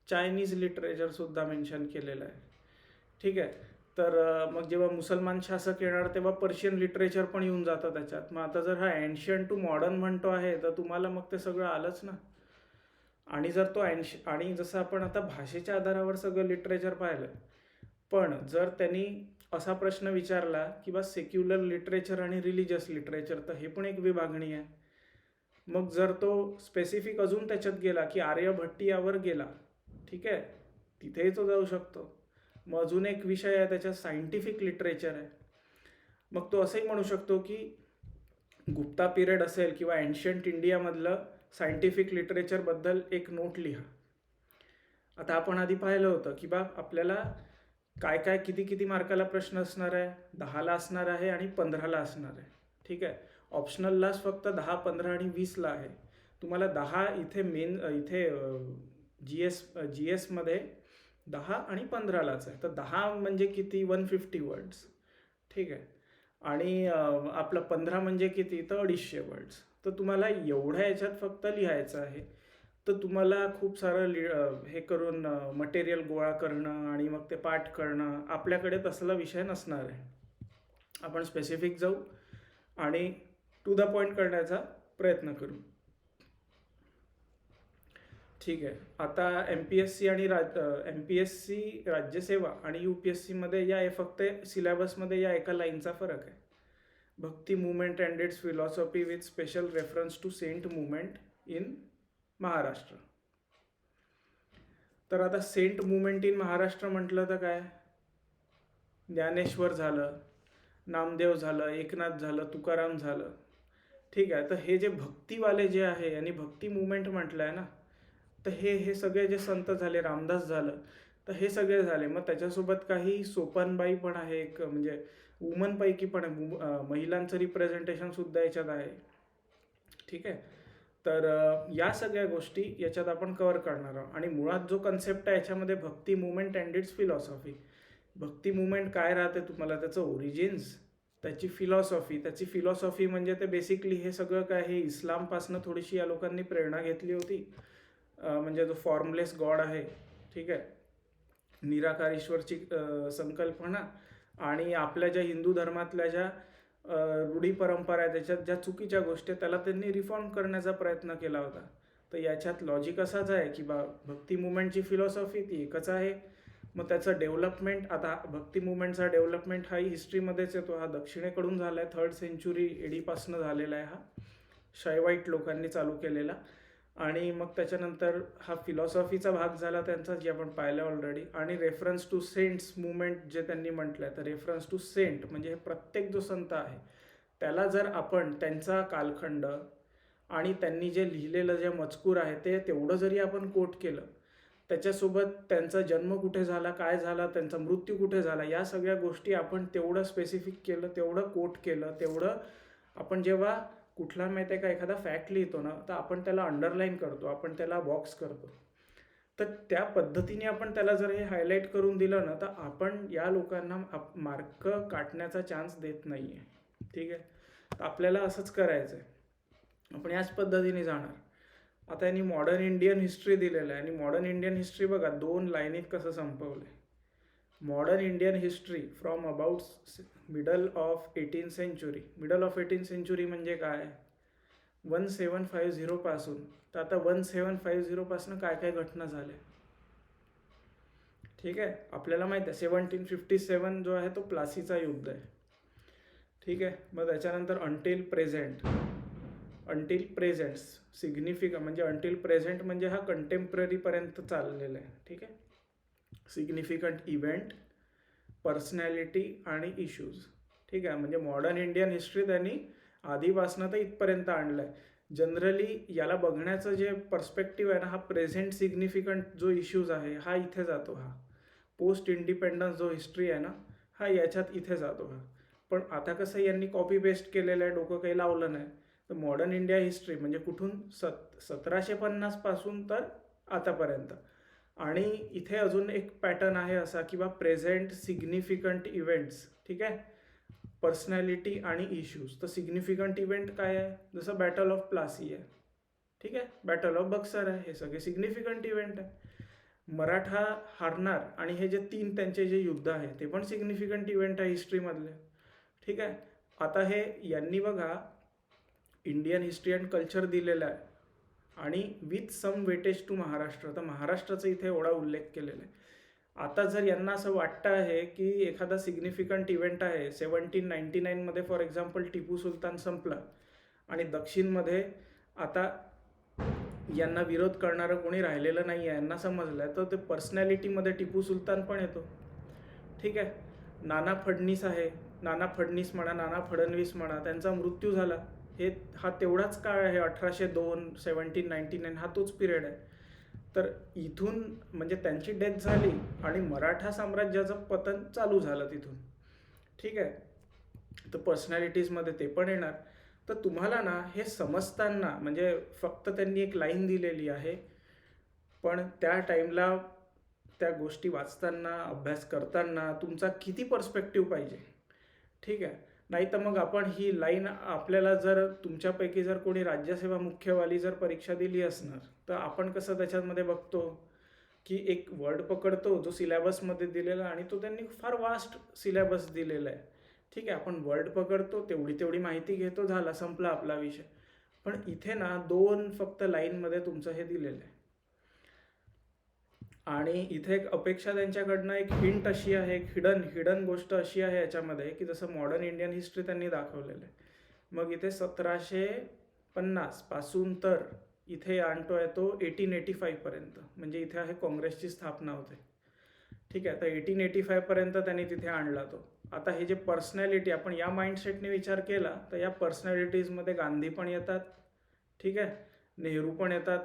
चायनीज लिटरेचरसुद्धा मेन्शन केलेलं आहे. ठीक आहे. तर मग जेव्हा मुसलमान शासक येणार तेव्हा पर्शियन लिटरेचर पण येऊन जातं त्याच्यात. मग आता जर हा एन्शियंट टू मॉडर्न म्हणतो आहे तर तुम्हाला मग ते सगळं आलंच ना. आणि जर तो आणि जसं आपण आता भाषेच्या आधारावर सगळं लिटरेचर पाहिलं, पण जर त्यांनी असा प्रश्न विचारला की बा सेक्युलर लिटरेचर आणि रिलिजियस लिटरेचर, तर हे पण एक विभागणी आहे. मग जर तो स्पेसिफिक अजून त्याच्यात गेला की आर्यभट्टी यावर गेला, ठीक आहे, तिथेही तो जाऊ शकतो. मग अजून एक विषय आहे त्याच्यात सायंटिफिक लिटरेचर आहे. मग तो असंही म्हणू शकतो की गुप्ता पिरियड असेल किंवा एन्शियंट इंडियामधलं सायंटिफिक लिटरेचरबद्दल एक नोट लिहा. आता आपण आधी पाहिलं होतं की बा आपल्याला काय काय किती किती मार्काला प्रश्न असणार आहे, 10ला असणार आहे आणि 15ला असणार आहे. ठीक आहे, ऑप्शनललाच फक्त 10, 15 आणि 20ला आहे. तुम्हाला 10 इथे इथे जी एसमध्ये 10 आणि 15लाच आहे. तर 10 म्हणजे किती, 150 वर्ड्स. ठीक आहे, आणि आपलं 15 म्हणजे किती, तर 250 वर्ड्स. तर तुम्हाला एवढ्या याच्यात फक्त लिहायचं आहे. तर तुम्हाला खूप सारं हे करून मटेरियल गोळा करणं आणि मग ते पाठ करणं, आपल्याकडे तसला विषय नसणार आहे. आपण स्पेसिफिक जाऊ आणि टू द पॉईंट करण्याचा प्रयत्न करू. ठीक आहे, आता MPSC आणि MPSC राज्यसेवा आणि UPSCमध्ये या फक्त सिलेबसमध्ये या एका लाईनचा फरक आहे. Bhakti movement and its philosophy with special reference to saint movement in Maharashtra. तर आता सेंट मुवमेंट इन महाराष्ट्र म्हटलं तर काय, ज्ञानेश्वर झालं, नामदेव झालं, एकनाथ झालं, तुकाराम झालं. ठीक आहे, तर हे जे भक्तीवाले जे आहे आणि भक्ती मुवमेंट म्हटलं आहे ना, तर हे सगळे जे संत झाले, रामदास झालं, तर हे सगळे झाले. मग त्याच्यासोबत काही सोपानबाई पण आहे, एक म्हणजे वुमनपैकी पण महिलांचं रिप्रेझेंटेशन सुद्धा याच्यात आहे. ठीक आहे, तर या सगळ्या गोष्टी याच्यात आपण कव्हर करणार आहोत. आणि मुळात जो कन्सेप्ट आहे याच्यामध्ये Bhakti movement and its philosophy. Bhakti movement काय राहते, तुम्हाला त्याचं ओरिजिन्स, त्याची फिलॉसॉफी म्हणजे ते बेसिकली हे सगळं काय, हे इस्लामपासनं थोडीशी या लोकांनी प्रेरणा घेतली होती. म्हणजे जो फॉर्मलेस गॉड आहे, ठीक आहे, निराकार ईश्वरची संकल्पना, आणि आपल्या ज्या हिंदू धर्मातल्या ज्या रूढी परंपरा आहे त्याच्यात ज्या चुकीच्या गोष्टी, त्याला त्यांनी रिफॉर्म करण्याचा प्रयत्न केला होता. तर याच्यात लॉजिक असाच आहे की बा भक्ती मुवमेंटची फिलॉसॉफी ती एकच आहे. मग त्याचं डेव्हलपमेंट, आता भक्ती मुवमेंटचा डेव्हलपमेंट हाही हिस्ट्रीमध्येच येतो. हा दक्षिणेकडून झाला आहे, 3rd सेंचुरी AD पासनं झालेला आहे. हा शायवाईट लोकांनी चालू केलेला. आणि मग त्याच्यानंतर हा फिलॉसॉफीचा भाग झाला त्यांचा, जे आपण पाहिलं ऑलरेडी. आणि रेफरन्स टू सेंट्स मुवमेंट जे त्यांनी म्हटलं आहे, तर रेफरन्स टू सेंट म्हणजे प्रत्येक जो संत आहे त्याला जर आपण त्यांचा कालखंड आणि त्यांनी जे लिहिलेलं जे मजकूर आहे ते तेवढं जरी आपण कोट केलं, त्याच्यासोबत त्यांचा जन्म कुठे झाला, काय झाला, त्यांचा मृत्यू कुठे झाला, या सगळ्या गोष्टी आपण तेवढं स्पेसिफिक केलं, तेवढं कोट केलं, तेवढं आपण जेव्हा कुठला माहिती आहे का एखादा फॅक्ट लिहितो ना, तर आपण त्याला अंडरलाईन करतो, आपण त्याला बॉक्स करतो. तर त्या पद्धतीने आपण त्याला जर हे हायलाईट करून दिलं ना, तर आपण या लोकांना मार्क काटण्याचा चान्स देत नाही आहे. ठीक आहे, तर आपल्याला असंच करायचं आहे, आपण याच पद्धतीने जाणार. आता यांनी मॉडर्न इंडियन हिस्ट्री दिलेलं आहे, आणि मॉडर्न इंडियन हिस्ट्री बघा 2 लाईनीत कसं संपवलं आहे. Modern Indian history from about middle of 18th century. Middle of 18th century म्हणजे काय, 1750 पासून. तर आता 1750 पासून काय काय घटना झाल्या. ठीक आहे, आपल्याला माहिती आहे 1757 जो आहे तो प्लासीचा युद्ध आहे. ठीक आहे, मग त्याच्यानंतर अंटिल प्रेझेंट सिग्निफिकंट म्हणजे अंटिल प्रेझेंट म्हणजे हा कंटेम्पररीपर्यंत चाललेला आहे. ठीक आहे, सिग्निफिकंट इव्हेंट, पर्सनॅलिटी आणि इश्यूज. ठीक आहे, म्हणजे मॉडर्न इंडियन हिस्ट्री त्यांनी आधीपासनं तर इथपर्यंत आणलं आहे. जनरली याला बघण्याचं जे पर्स्पेक्टिव्ह आहे ना, हा प्रेझेंट सिग्निफिकंट जो इश्यूज आहे हा इथे जातो. हा पोस्ट इंडिपेंडन्स जो हिस्ट्री आहे ना, हा याच्यात इथे जातो. हा पण आता कसं यांनी कॉपी पेस्ट केलेलं आहे, डोकं काही लावलं नाही. तर मॉडर्न इंडिया हिस्ट्री म्हणजे कुठून 1750 पासून तर आतापर्यंत. आणि इथे अजून एक पॅटर्न आहे असा की बा प्रेझेंट सिग्निफिकंट इव्हेंट्स. ठीक आहे, पर्सनॅलिटी आणि इश्यूज. तर सिग्निफिकंट इव्हेंट काय आहे, जसं बॅटल ऑफ प्लासी आहे. ठीक आहे, बॅटल ऑफ बक्सर आहे, हे सगळे सिग्निफिकंट इव्हेंट आहे. मराठा हारणार आणि हे जे 3 त्यांचे जे युद्ध आहे ते पण सिग्निफिकंट इव्हेंट आहे हिस्ट्रीमधले. ठीक आहे, आता हे यांनी बघा इंडियन हिस्ट्री अँड कल्चर दिलेलं आहे आणि with some weightage to Maharashtra. तर महाराष्ट्राचा इथे एवढा उल्लेख केलेला आहे. आता जर यांना असं वाटतं आहे की एखादा सिग्निफिकंट इव्हेंट आहे, 1799मध्ये फॉर एक्झाम्पल टिपू सुलतान संपला आणि दक्षिणमध्ये आता यांना विरोध करणारं कोणी राहिलेलं नाही आहे, यांना समजलं आहे, तर ते पर्सनॅलिटीमध्ये टिपू सुलतान पण येतो. ठीक आहे, नाना फडणीस म्हणा, त्यांचा मृत्यू झाला. हा तेवढाच काळ आहे, 1802 1799 हा तोच पिरियड आहे. तर इथून म्हणजे त्यांची डेथ झाली आणि मराठा साम्राज्याचं पतन चालू झालं तिथून. ठीक आहे, तर पर्सनॅलिटीजमध्ये ते पण येणार. तर तुम्हाला ना हे समजताना, म्हणजे फक्त त्यांनी एक लाईन दिलेली आहे, पण त्या टाईमला त्या गोष्टी वाचताना, अभ्यास करताना तुमचा किती पर्स्पेक्टिव्ह पाहिजे. ठीक आहे, नाही तर मग आपण ही लाईन, आपल्याला जर तुमच्यापैकी जर कोणी राज्यसेवा मुख्यवाली जर परीक्षा दिली असणार, तर आपण कसं त्याच्यामध्ये बघतो की एक वर्ड पकडतो जो सिलेबसमध्ये दिलेला, आणि तो त्यांनी फार वास्ट सिलेबस दिलेला आहे. ठीक आहे, आपण वर्ड पकडतो, तेवढी माहिती घेतो, झाला, संपला आपला विषय. पण इथे ना 2 फक्त लाईनमध्ये तुमचं हे दिलेलं आहे. आणि इथे एक अपेक्षा त्यांच्याकडनं, एक हिंट अशी आहे, एक हिडन गोष्ट अशी आहे याच्यामध्ये, की जसं मॉडर्न इंडियन हिस्ट्री त्यांनी दाखवलेलं आहे. मग इथे 1750 पासून तर इथे आणतोय तो 1885 पर्यंत, म्हणजे इथे आहे काँग्रेसची स्थापना होते. ठीक आहे, तर 1885 पर्यंत त्यांनी तिथे आणला तो. आता हे जे पर्सनॅलिटी, आपण या माइंडसेटने विचार केला तर या पर्सनॅलिटीजमध्ये गांधी पण येतात, ठीक आहे, नेहरू पण येतात,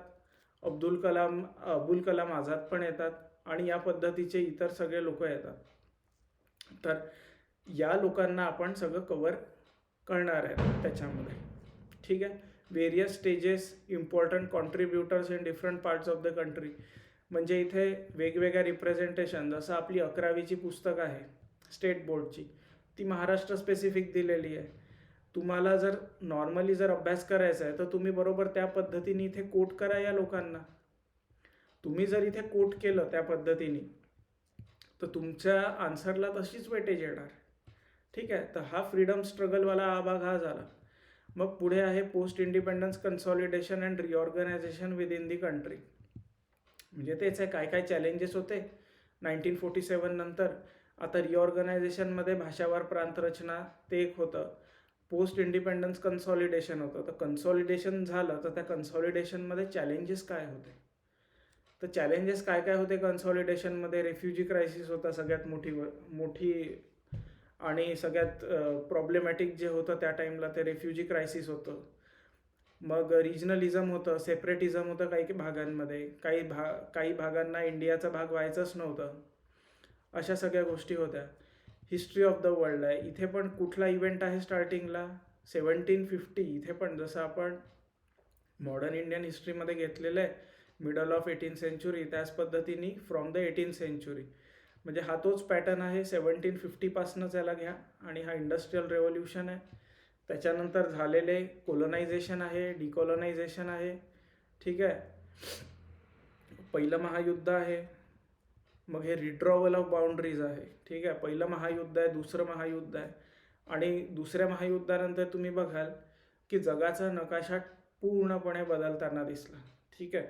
अब्दुल कलाम आझाद पण येतात, आणि या पद्धतीचे इतर सगळे लोक येतात. तर या लोकांना आपण सगळं कव्हर करणार आहे त्याच्यामध्ये. ठीक आहे, various stages, important contributors in different parts of the country. म्हणजे इथे वेगवेगळ्या रिप्रेझेंटेशन, जसं आपली 11वीची पुस्तक आहे स्टेट बोर्डची, ती महाराष्ट्र स्पेसिफिक दिलेली आहे. तुम्हाला जर नॉर्मली जर अभ्यास करायचा आहे तर तुम्ही बरोबर त्या पद्धतीने इथे कोट करा या लोकांना. तुम्ही जर इथे कोट केलं त्या पद्धतीने तर तुमच्या आन्सरला तशीच वेटेज येणार. ठीक आहे, तर हा फ्रीडम स्ट्रगलवाला भाग हा झाला. मग पुढे आहे post independence consolidation and reorganization within the country. म्हणजे तेच आहे, काय काय चॅलेंजेस होते 1947 नंतर. आता रिऑर्गनायझेशनमध्ये भाषावार प्रांत रचना ते एक होतं, पोस्ट इंडिपेंडन्स कन्सॉलिडेशन होतं. तर कन्सॉलिडेशन झालं तर त्या कन्सॉलिडेशनमध्ये चॅलेंजेस काय होते, तर चॅलेंजेस काय काय होते कन्सॉलिडेशनमध्ये. रेफ्युजी क्रायसिस होता सगळ्यात मोठी आणि सगळ्यात प्रॉब्लेमॅटिक जे होतं त्या टाईमला, ते रेफ्युजी क्रायसिस होतं. मग रिजनलिझम होतं, सेपरेटिझम होतं काही भागांमध्ये, काही भागांना इंडियाचा भाग व्हायचाच नव्हतं. अशा सगळ्या गोष्टी होत्या. हिस्ट्री ऑफ द वर्ल्ड आहे, इथे पण कुठला इव्हेंट आहे स्टार्टिंगला 1750. इथे पण जसं आपण मॉडर्न इंडियन हिस्ट्रीमध्ये घेतलेलं आहे मिडल ऑफ 18th सेंचुरी, त्याच पद्धतीने फ्रॉम द 18th सेंचुरी. म्हणजे हा तोच पॅटर्न आहे, 1750 पासूनच याला घ्या. आणि हा इंडस्ट्रियल रेव्होल्युशन आहे, त्याच्यानंतर झालेले कोलोनायझेशन आहे, डिकोलोनायझेशन आहे. ठीक आहे, पहिलं महायुद्ध आहे, मग हे रिड्रॉवल ऑफ बाउंड्रीज आहे. ठीक आहे, पहिलं महायुद्ध आहे, दुसरं महायुद्ध आहे, आणि दुसऱ्या महायुद्धानंतर तुम्ही बघाल की जगाचा नकाशा पूर्णपणे बदलताना दिसला. ठीक आहे,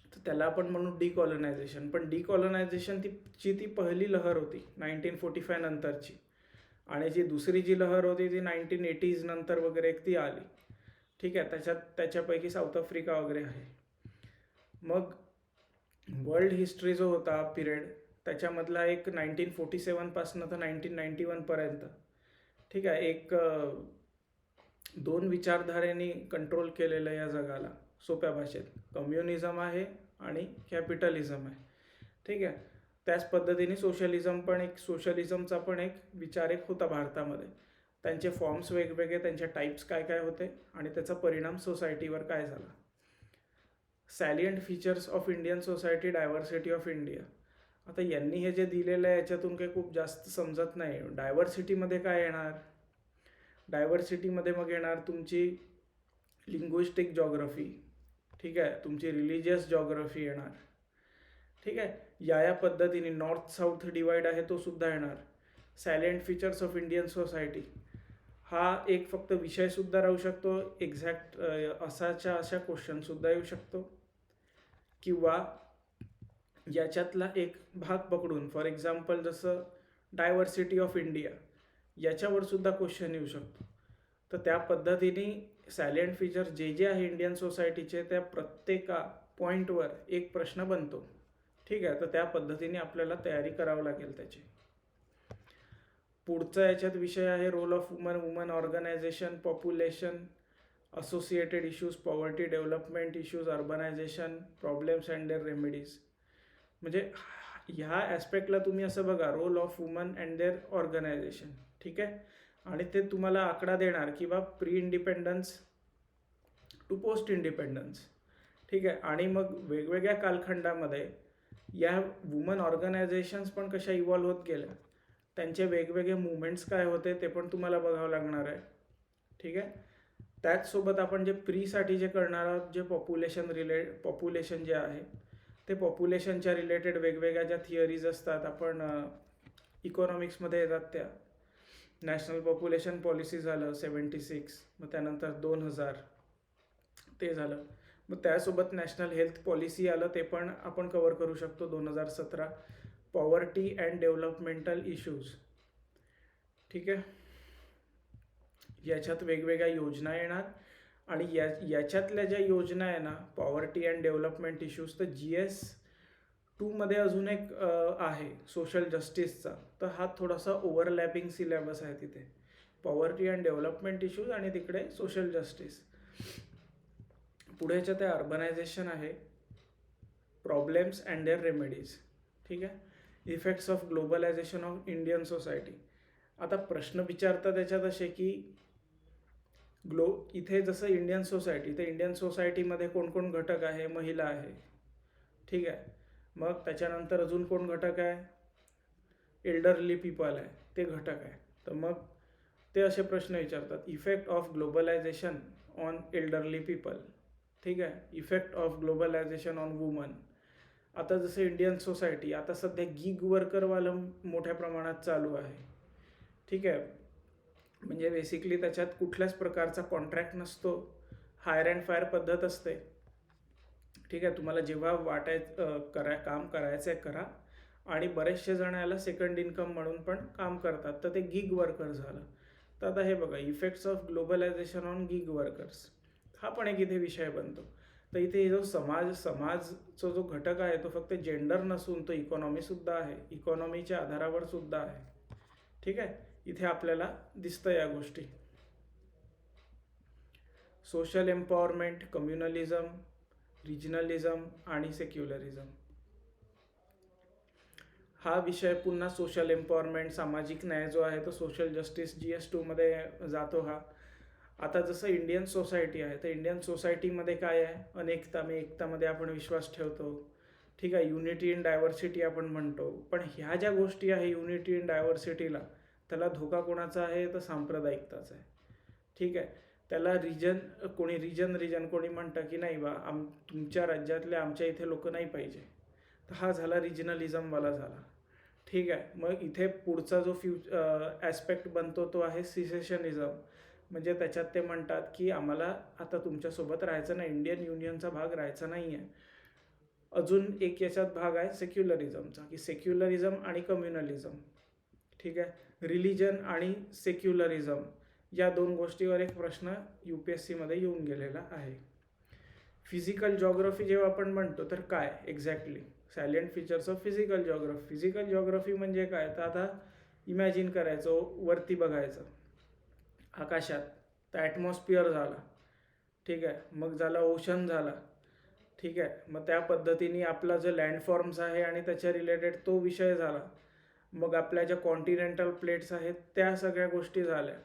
तर त्याला आपण म्हणू डिकॉलनायझेशन. पण डिकॉलनायझेशन ती पहिली लहर होती 1945 नंतरची, आणि जी दुसरी जी लहर होती ती 1980s नंतर वगैरे ती आली. ठीक आहे, त्याच्यापैकी साऊथ आफ्रिका वगैरे आहे. मग वर्ल्ड हिस्ट्री जो होता पिरियड, त्याच्यामधला एक 1947 पासून तर 1991 पर्यंत. ठीक आहे, एक 2 विचारधारेने कंट्रोल केलेलं या जगाला सोप्या भाषेत. कम्युनिझम आहे आणि कॅपिटलिझम आहे. ठीक आहे, त्याच पद्धतीने सोशलिझमचा पण एक विचार एक होता भारतामध्ये. त्यांचे फॉर्म्स वेगवेगळे, त्यांचे टाईप्स काय काय होते, आणि त्याचा परिणाम सोसायटीवर काय झाला. Salient features of Indian society, diversity of India. आता यांनी हे जे दिलेलं आहे याच्यातून काही खूप जास्त समजत नाही. डायव्हर्सिटीमध्ये काय येणार, डायव्हर्सिटीमध्ये मग येणार तुमची लिंग्विस्टिक जॉग्रफी. ठीक आहे, तुमची रिलिजियस जॉग्रफी येणार. ठीक आहे, या पद्धतीने नॉर्थ साऊथ डिवाइड आहे तो सुद्धा येणार. सॅलियंट फीचर्स ऑफ इंडियन सोसायटी हा एक फक्त विषयसुद्धा राहू शकतो, एक्झॅक्ट अशा क्वेश्चनसुद्धा येऊ शकतो, किंवा याच्यातला एक भाग पकडून, फॉर एक्झाम्पल जसं डायव्हर्सिटी ऑफ इंडिया, याच्यावर सुद्धा क्वेश्चन येऊ शकतो. तर त्या पद्धतीने सॅलियंट फीचर जे आहे इंडियन सोसायटीचे, त्या प्रत्येक पॉईंटवर एक प्रश्न बनतो. ठीक आहे, तर त्या पद्धतीने आपल्याला तयारी करावं लागेल त्याची. पुढचा याच्यात विषय आहे role of woman organisation, population associated issues, poverty, development issues, urbanization, problems and their remedies. म्हणजे ह्या ॲस्पेक्टला तुम्ही असं बघा, role of woman and their organisation. ठीक आहे, आणि ते तुम्हाला आकडा देणार की बा pre independence to post independence. ठीक आहे, आणि मग वेगवेगळ्या कालखंडामध्ये या वुमन ऑर्गनायझेशन्स पण कशा इव्हॉल्व्ह होत गेल्या, त्यांचे वेगवेगळे मुवमेंट्स काय होते ते पण तुम्हाला बघावं लागणार आहे. ठीक आहे, त्याचसोबत आपण जे प्रीसाठी जे करणार आहोत, जे पॉप्युलेशन जे आहे ते पॉप्युलेशनच्या रिलेटेड वेगवेगळ्या ज्या थिअरीज असतात, आपण इकॉनॉमिक्समध्ये येतात त्या. नॅशनल पॉप्युलेशन पॉलिसी झालं 76, मग त्यानंतर 2000 ते झालं. मग त्यासोबत नॅशनल हेल्थ पॉलिसी आलं, ते पण आपण कवर करू शकतो 2017. Poverty and developmental issues. ठीक आहे, याच्यात वेगवेगळ्या योजना येणार, आणि याच्यातल्या ज्या योजना आहे ना, पॉवर्टी अँड डेव्हलपमेंट इश्यूज, तर GS2 मध्ये अजून एक आहे सोशल जस्टिसचा. तर हा थोडासा ओव्हरलॅपिंग सिलेबस आहे तिथे, पॉवर्टी अँड डेव्हलपमेंट इश्यूज आणि तिकडे सोशल जस्टिस. पुढेच्या त्या अर्बनायझेशन आहे, प्रॉब्लेम्स अँड देअर रेमेडीज. ठीक आहे, effects of globalisation of Indian society. आता प्रश्न विचारतात त्याच्यात असे की इथे जसं इंडियन सोसायटी, तर इंडियन सोसायटीमध्ये कोण कोण घटक आहे, महिला आहे. ठीक आहे, मग त्याच्यानंतर अजून कोण घटक आहे, एल्डरली पीपल आहे, ते घटक आहे. तर मग ते असे प्रश्न विचारतात, effect of globalisation on elderly people. ठीक आहे, effect of globalisation on woman. आता जसं इंडियन सोसायटी आता सध्या गिग वर्करवालं मोठ्या प्रमाणात चालू आहे. ठीक आहे, म्हणजे बेसिकली त्याच्यात कुठल्याच प्रकारचा कॉन्ट्रॅक्ट नसतो, हायर अँड फायर पद्धत असते. ठीक आहे, तुम्हाला जेव्हा काम करायचं आहे करा, आणि बरेचसे जण याला सेकंड इन्कम म्हणून पण काम करतात, तर ते गिग वर्कर झालं. तर आता हे बघा, effects of globalisation on gig workers, हा पण एक इथे विषय बनतो. तर इथे जो समाजचा जो घटक आहे तो फक्त जेंडर नसून तो इकॉनॉमीसुद्धा आहे, इकॉनॉमीच्या आधारावर सुद्धा आहे. ठीक आहे, इथे आपल्याला दिसतं या गोष्टी. सोशल एम्पॉवरमेंट, कम्युनलिझम, रिजनलिझम आणि सेक्युलरिझम. हा विषय पुन्हा सोशल एम्पॉवरमेंट, सामाजिक न्याय जो आहे तो सोशल जस्टिस GS2 मध्ये जातो हा. आता जसं इंडियन सोसायटी आहे, तर इंडियन सोसायटीमध्ये काय आहे, अनेकता में एकतामध्ये आपण विश्वास ठेवतो. ठीक आहे, युनिटी इन डायव्हर्सिटी आपण म्हणतो. पण ह्या ज्या गोष्टी आहे युनिटी इन डायव्हर्सिटीला, त्याला धोका कोणाचा आहे, तर सांप्रदायिकताचा आहे. ठीक आहे, त्याला रिजन कोणी म्हणतं की नाही बा, तुमच्या राज्यातले आमच्या इथे लोक नाही पाहिजे, तर हा झाला रिजनलिझमवाला झाला. ठीक आहे, मग इथे पुढचा जो ॲस्पेक्ट बनतो तो आहे सिसेशनिझम. म्हणजे त्याच्यात ते म्हणतात की आम्हाला आता तुमच्यासोबत राहायचं नाही, इंडियन युनियनचा भाग राहायचा नाही आहे. अजून एक याच्यात भाग आहे सेक्युलरिझमचा, की सेक्युलरिझम आणि कम्युनलिझम. ठीक आहे, रिलिजन आणि सेक्युलरिझम या दोन गोष्टीवर एक प्रश्न UPSC मध्ये येऊन गेलेला आहे. फिजिकल जॉग्राफी जेव्हा आपण म्हणतो तर काय exactly, silent features of physical geography. Physical geography म्हणजे काय, तर आता इमॅजिन करायचं, वरती बघायचं आकाशात, तर ॲटमॉस्फिअर झाला. ठीक आहे, मग झाला ओशन झाला. ठीक आहे, मग त्या पद्धतीने आपला जो लँडफॉर्म्स आहे आणि त्याच्या रिलेटेड तो विषय झाला. मग आपल्या ज्या कॉन्टिनेंटल प्लेट्स आहेत त्या सगळ्या गोष्टी झाल्या.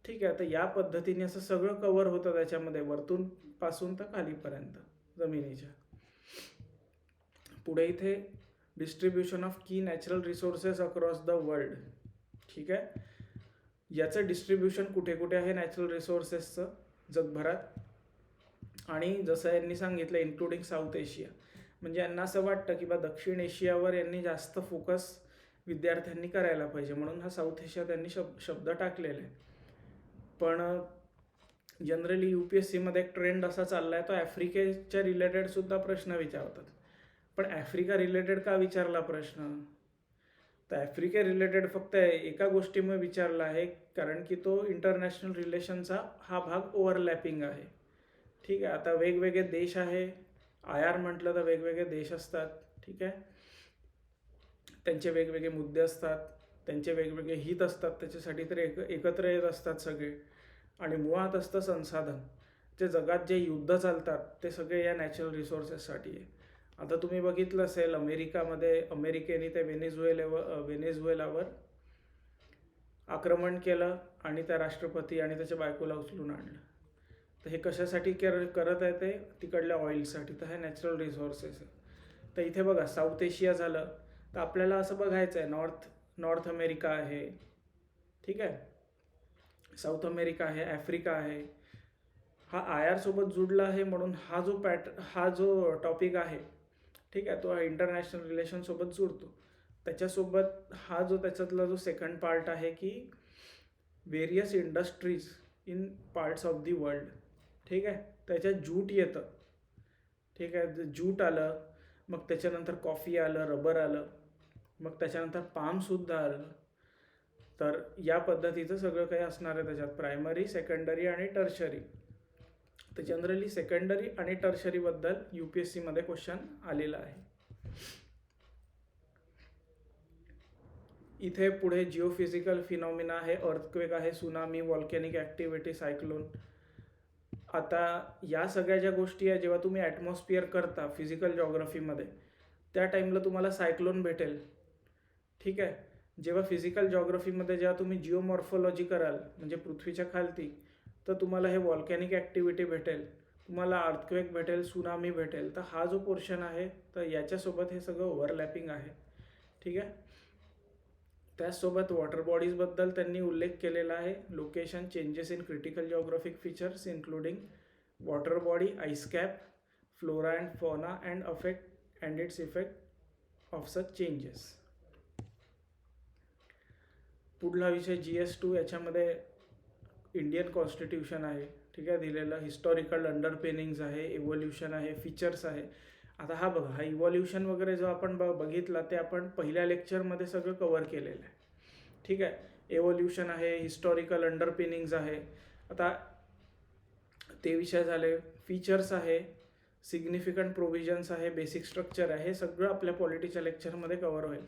ठीक आहे, तर या पद्धतीने असं सगळं कव्हर होतं त्याच्यामध्ये, वरतून पासून तर खालीपर्यंत जमिनीच्या. पुढे इथे डिस्ट्रीब्युशन ऑफ की natural resources across the world. ठीक आहे, याचं डिस्ट्रीब्युशन कुठे कुठे आहे नॅचरल रिसोर्सेसचं जगभरात. आणि जसं यांनी सांगितलं इन्क्लुडिंग साऊथ एशिया, म्हणजे यांना असं वाटतं की बा दक्षिण एशियावर यांनी जास्त फोकस विद्यार्थ्यांनी करायला पाहिजे, म्हणून हा साऊथ एशिया त्यांनी शब्द टाकलेला आहे. पण जनरली UPSC मध्ये एक ट्रेंड असा चालला आहे, तो आफ्रिकेच्या रिलेटेड सुद्धा प्रश्न विचारतात. पण आफ्रिका रिलेटेड का विचारला प्रश्न, तर आफ्रिका रिलेटेड फक्त एका गोष्टीमुळे विचारला आहे, कारण की तो इंटरनॅशनल रिलेशनचा हा भाग ओव्हरलॅपिंग आहे. ठीक आहे, आता वेगवेगळे देश आहे, IR म्हटलं तर वेगवेगळे देश असतात. ठीक आहे, त्यांचे वेगवेगळे मुद्दे असतात, त्यांचे वेगवेगळे हित असतात, त्याच्यासाठी तर एकत्र येत असतात सगळे. आणि मुळात असतं संसाधन. जे जगात जे युद्ध चालतात ते सगळे या नॅचरल रिसोर्सेससाठी आहे. आता तुम्ही बघितलं असेल अमेरिकेने ते व्हेनेझुएलावर आक्रमण केलं आणि त्या राष्ट्रपती आणि त्याच्या बायकोला उचलून आणलं. तर हे कशासाठी करत आहे ते तिकडल्या ऑइलसाठी. तर हे नॅचरल रिसोर्सेस आहे. तर इथे बघा साऊथ एशिया झालं तर आपल्याला असं बघायचं आहे नॉर्थ अमेरिका आहे, ठीक आहे, साऊथ अमेरिका आहे, आफ्रिका आहे. हा IR सोबत जुडला आहे म्हणून हा जो टॉपिक आहे, ठीक आहे, तो इंटरनॅशनल रिलेशन सोबत जुडतो. त्याच्यासोबत त्याच्यातला जो सेकंड पार्ट आहे की various industries in parts of the world, ठीक आहे, त्याच्यात जूट येतं, ठीक आहे, जूट आलं, मग त्याच्यानंतर कॉफी आलं, रबर आलं, मग त्याच्यानंतर पामसुद्धा आलं. तर या पद्धतीचं सगळं काही असणार आहे त्याच्यात, प्रायमरी, सेकंडरी आणि टर्शरी. तर जनरली सेकंडरी आणि टर्शरीबद्दल UPSC मध्ये क्वेश्चन आलेला आहे. इथे पुढे जिओफिजिकल फिनॉमिना आहे, अर्थक्वेक आहे, सुनामी, व्हॉल्कॅनिक ॲक्टिव्हिटी, सायक्लोन. आता या सगळ्या ज्या गोष्टी आहे जेव्हा तुम्ही ॲटमॉस्फिअर करता फिजिकल जॉग्रफीमध्ये त्या टाईमला तुम्हाला सायक्लोन भेटेल, ठीक आहे. जेव्हा फिजिकल जॉग्रफीमध्ये जेव्हा तुम्ही जिओमॉर्फोलॉजी कराल म्हणजे पृथ्वीच्या खालती, तर तुम्हाला हे व्हॉल्कॅनिक ॲक्टिव्हिटी भेटेल, तुम्हाला अर्थक्वेक भेटेल, सुनामी भेटेल. तर हा जो पोर्शन आहे तर याच्यासोबत हे सगळं ओव्हरलॅपिंग आहे, ठीक आहे. त्याचसोबत वॉटर बॉडीजबद्दल त्यांनी उल्लेख केलेला आहे. Location, changes in critical geographic features including water body, ice cap, flora and fauna and its effect of such changes. पुढला विषय GS2. याच्यामध्ये इंडियन कॉन्स्टिट्यूशन आहे, ठीक आहे, दिलेलं. हिस्टॉरिकल अंडरपिनिंग्स आहे, इव्होल्युशन आहे, फीचर्स आहे. आता हा बघा, हा इव्होल्युशन वगैरे जो आपण बघितला ते आपण पहिल्या लेक्चरमध्ये सगळं कव्हर केलेलं आहे, ठीक आहे. इव्होल्युशन आहे, हिस्टॉरिकल अंडरपिनिंग्स आहे, आता ते विषय झाले. फीचर्स आहे, सिग्निफिकंट प्रोव्हिजन्स आहे, बेसिक स्ट्रक्चर आहे, हे सगळं आपल्या पॉलिटीच्या लेक्चरमध्ये कव्हर होईल,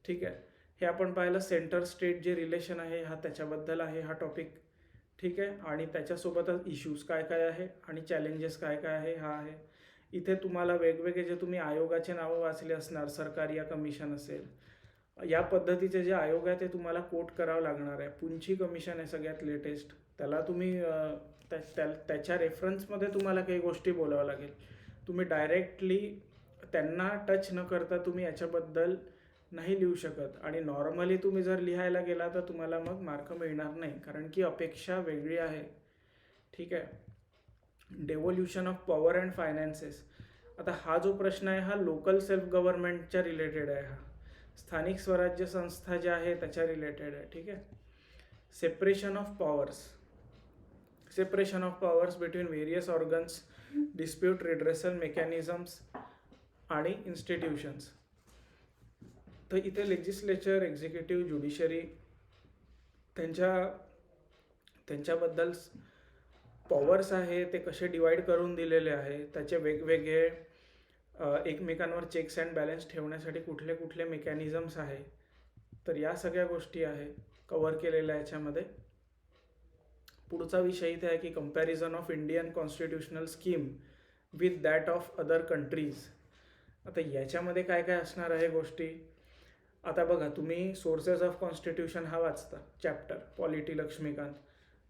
ठीक आहे. हे आपण पाहिलं सेंटर स्टेट जे रिलेशन आहे हा त्याच्याबद्दल आहे हा टॉपिक, ठीक आहे. आणि त्याच्यासोबतच इश्यूज काय काय आहे आणि चॅलेंजेस काय काय आहे हा आहे. इथे तुम्हाला वेगवेगळे जे तुम्ही आयोगाचे नावं वाचले असणार, सरकारी या कमिशन असेल, या पद्धतीचे जे आयोग आहे ते तुम्हाला कोट करावं लागणार आहे. पुंची कमिशन आहे सगळ्यात लेटेस्ट, त्याला तुम्ही त्याच्या रेफरन्समध्ये तुम्हाला काही गोष्टी बोलावं लागेल. तुम्ही डायरेक्टली त्यांना टच न करता तुम्ही याच्याबद्दल नाही लिहू शकत. आणि नॉर्मली तुम्ही जर लिहायला गेला तर तुम्हाला मग मार्क मिळणार नाही, कारण की अपेक्षा वेगळी आहे, ठीक आहे. डेव्होल्युशन ऑफ पॉवर अँड फायनान्सेस. आता हा जो प्रश्न आहे हा लोकल सेल्फ गव्हर्नमेंटच्या रिलेटेड आहे, हा स्थानिक स्वराज्य संस्था ज्या आहे त्याच्या रिलेटेड आहे, ठीक आहे. Separation of powers between various organs, dispute redressal mechanisms आणि इन्स्टिट्यूशन्स. तर इथे लेजिस्लेचर, एक्झिक्युटिव्ह, ज्युडिशरी त्यांच्याबद्दल पॉवर्स आहे ते कसे डिवाईड करून दिलेले आहे, त्याचे वेगवेगळे एकमेकांवर चेक्स अँड बॅलन्स ठेवण्यासाठी कुठले कुठले मेकॅनिझम्स आहे, तर या सगळ्या गोष्टी आहे कव्हर केलेल्या याच्यामध्ये. पुढचा विषय इथे आहे की comparison of Indian constitutional scheme with that of other countries. आता याच्यामध्ये काय काय असणार आहे गोष्टी. आता बघा, तुम्ही सोर्सेस ऑफ कॉन्स्टिट्यूशन हा वाचता चॅप्टर, पॉलिटी लक्ष्मीकांत,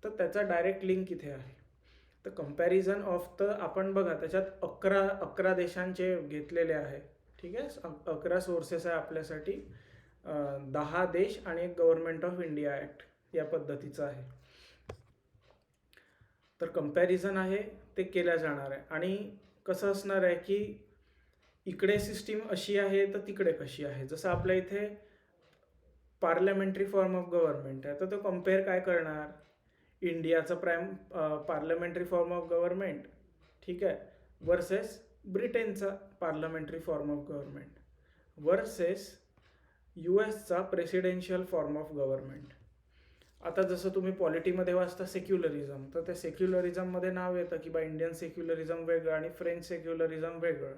तर त्याचा डायरेक्ट लिंक इथे आहे. तर कंपॅरिझन ऑफ आपण बघा त्याच्यात 11 देशांचे घेतलेले आहे, ठीक आहे. 11 सोर्सेस आहे आपल्यासाठी, 10 देश आणि एक गव्हर्नमेंट ऑफ इंडिया ॲक्ट या पद्धतीचं आहे. तर कंपॅरिझन आहे ते केल्या जाणार आहे. आणि कसं असणार आहे की इकडे सिस्टीम अशी आहे तर तिकडे कशी आहे. जसं आपल्या इथे पार्लमेंटरी फॉर्म ऑफ गव्हर्नमेंट आहे, तर तो कम्पेअर काय करणार, इंडियाचं पार्लमेंटरी फॉर्म ऑफ गव्हर्नमेंट, ठीक आहे, वर्सेस ब्रिटनचा parliamentary form of government versus USचा प्रेसिडेन्शियल फॉर्म ऑफ गव्हर्नमेंट. आता जसं तुम्ही पॉलिटीमध्ये वाचता सेक्युलरिझम, तर त्या सेक्युलरिझममध्ये नाव येतं की बा इंडियन सेक्युलरिझम वेगळं आणि फ्रेंच सेक्युलरिझम वेगळं.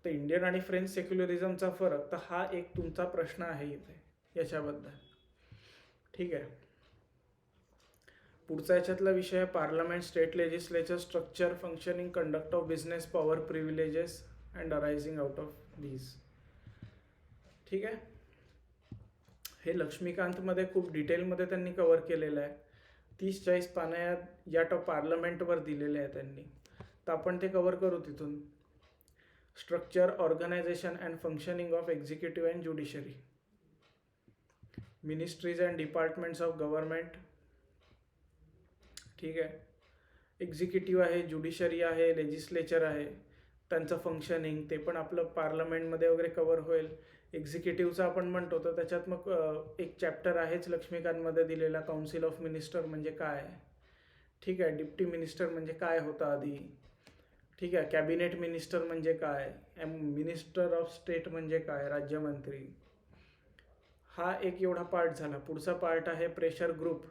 तर इंडियन आणि फ्रेंच सेक्युलरिझमचा फरक, तर हा एक तुमचा प्रश्न आहे इथे याच्याबद्दल, ठीक आहे. पुढचा याच्यातला विषय आहे parliament, state legislature, structure, functioning, conduct of business, power, privileges and arising out of these. ठीक आहे. हे लक्ष्मीकांतमध्ये खूप डिटेलमध्ये त्यांनी कव्हर केलेलं आहे. 30-40 पानं या पार्लमेंटवर दिलेले आहे त्यांनी, तर आपण ते कव्हर करू तिथून. Structure, organisation and functioning of executive and judiciary, ministries and departments of government. ठीक आहे. एक्झिक्युटिव्ह आहे, ज्युडिशरी आहे, लेजिस्लेचर आहे, त्यांचं फंक्शनिंग ते पण आपलं पार्लमेंटमध्ये वगैरे कव्हर होईल. एक्झिक्युटिव्हचं आपण म्हणतो तर त्याच्यात मग एक चॅप्टर आहेच लक्ष्मीकांतमध्ये दिलेला, काउन्सिल ऑफ मिनिस्टर म्हणजे काय. ठीक आहे. डिप्टी मिनिस्टर म्हणजे काय होतं आधी. ठीक आहे. कॅबिनेट मिनिस्टर म्हणजे काय, मिनिस्टर ऑफ स्टेट म्हणजे काय, राज्यमंत्री. हा एक एवढा पार्ट झाला. पुढचा पार्ट आहे pressure group,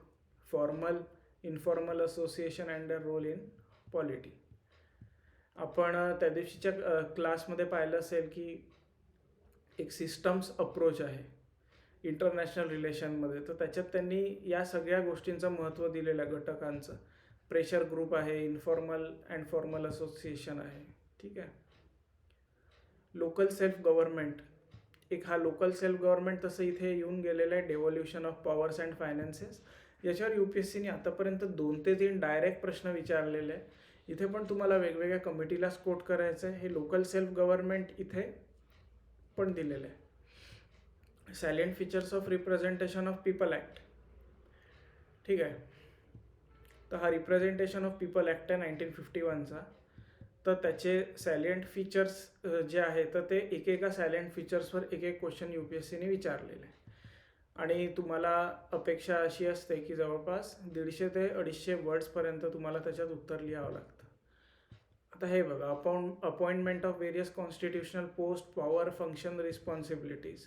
formal informal association and the role in polity. आपण त्या दिवशीच्या क्लासमध्ये पाहिलं असेल की एक सिस्टम्स अप्रोच आहे इंटरनॅशनल रिलेशनमध्ये, तर त्याच्यात त्यांनी या सगळ्या गोष्टींचं महत्त्व दिलेलं आहे घटकांचं. प्रेशर ग्रुप आहे, इन्फॉर्मल अँड फॉर्मल असोसिएशन आहे. ठीक आहे. लोकल सेल्फ गव्हर्नमेंट, एक हा लोकल सेल्फ गव्हर्नमेंट तसं इथे येऊन गेलेलं आहे. डेव्होल्युशन ऑफ पॉवर्स अँड फायनान्सेस, याच्यावर UPSCने आतापर्यंत 2 ते 3 डायरेक्ट प्रश्न विचारलेले आहे. इथे पण तुम्हाला वेगवेगळ्या कमिटीलाच कोट करायचं आहे. हे लोकल सेल्फ गव्हर्नमेंट इथे पण दिलेलं आहे. Salient features of representation of people act. ठीक आहे. तर हा रिप्रेझेंटेशन ऑफ पीपल ॲक्ट आहे 1951चा. तर त्याचे सॅलियंट फीचर्स जे आहे तर ते एकेका सॅलियंट फीचर्सवर एक क्वेश्चन UPSCने विचारलेले आहे. आणि तुम्हाला अपेक्षा अशी असते की जवळपास 150 ते 250 वर्ड्सपर्यंत तुम्हाला त्याच्यात उत्तर लिहावं लागतं. आता हे बघा, appointment of various constitutional post, power, function, responsibilities.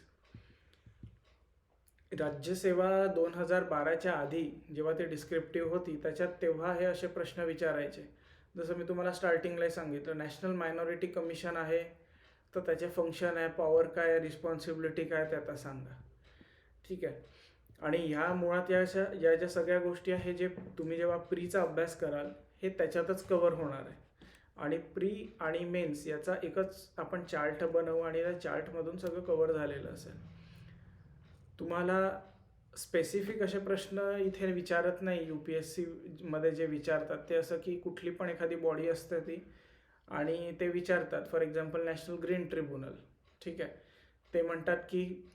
राज्यसेवा 2012च्या आधी जेव्हा ते डिस्क्रिप्टिव्ह होती त्याच्यात तेव्हा हे असे प्रश्न विचारायचे. जसं मी तुम्हाला स्टार्टिंगला सांगितलं, नॅशनल मायनॉरिटी कमिशन आहे तर त्याचे फंक्शन आहे, पॉवर काय, रिस्पॉन्सिबिलिटी काय ते आता सांगा. ठीक आहे. आणि ह्या मुळात या ज्या सगळ्या गोष्टी आहे जे तुम्ही जेव्हा प्रीचा अभ्यास कराल हे त्याच्यातच कव्हर होणार आहे. आणि प्री आणि मेन्स याचा एकच आपण चार्ट बनवू आणि त्या चार्टमधून सगळं कव्हर झालेलं असेल. तुम्हाला स्पेसिफिक असे प्रश्न इथे विचारत नाही UPSCमध्ये. जे विचारतात ते असं की कुठली पण एखादी बॉडी असते ती आणि ते विचारतात. For example national green tribunal. ठीक आहे. ते म्हणतात की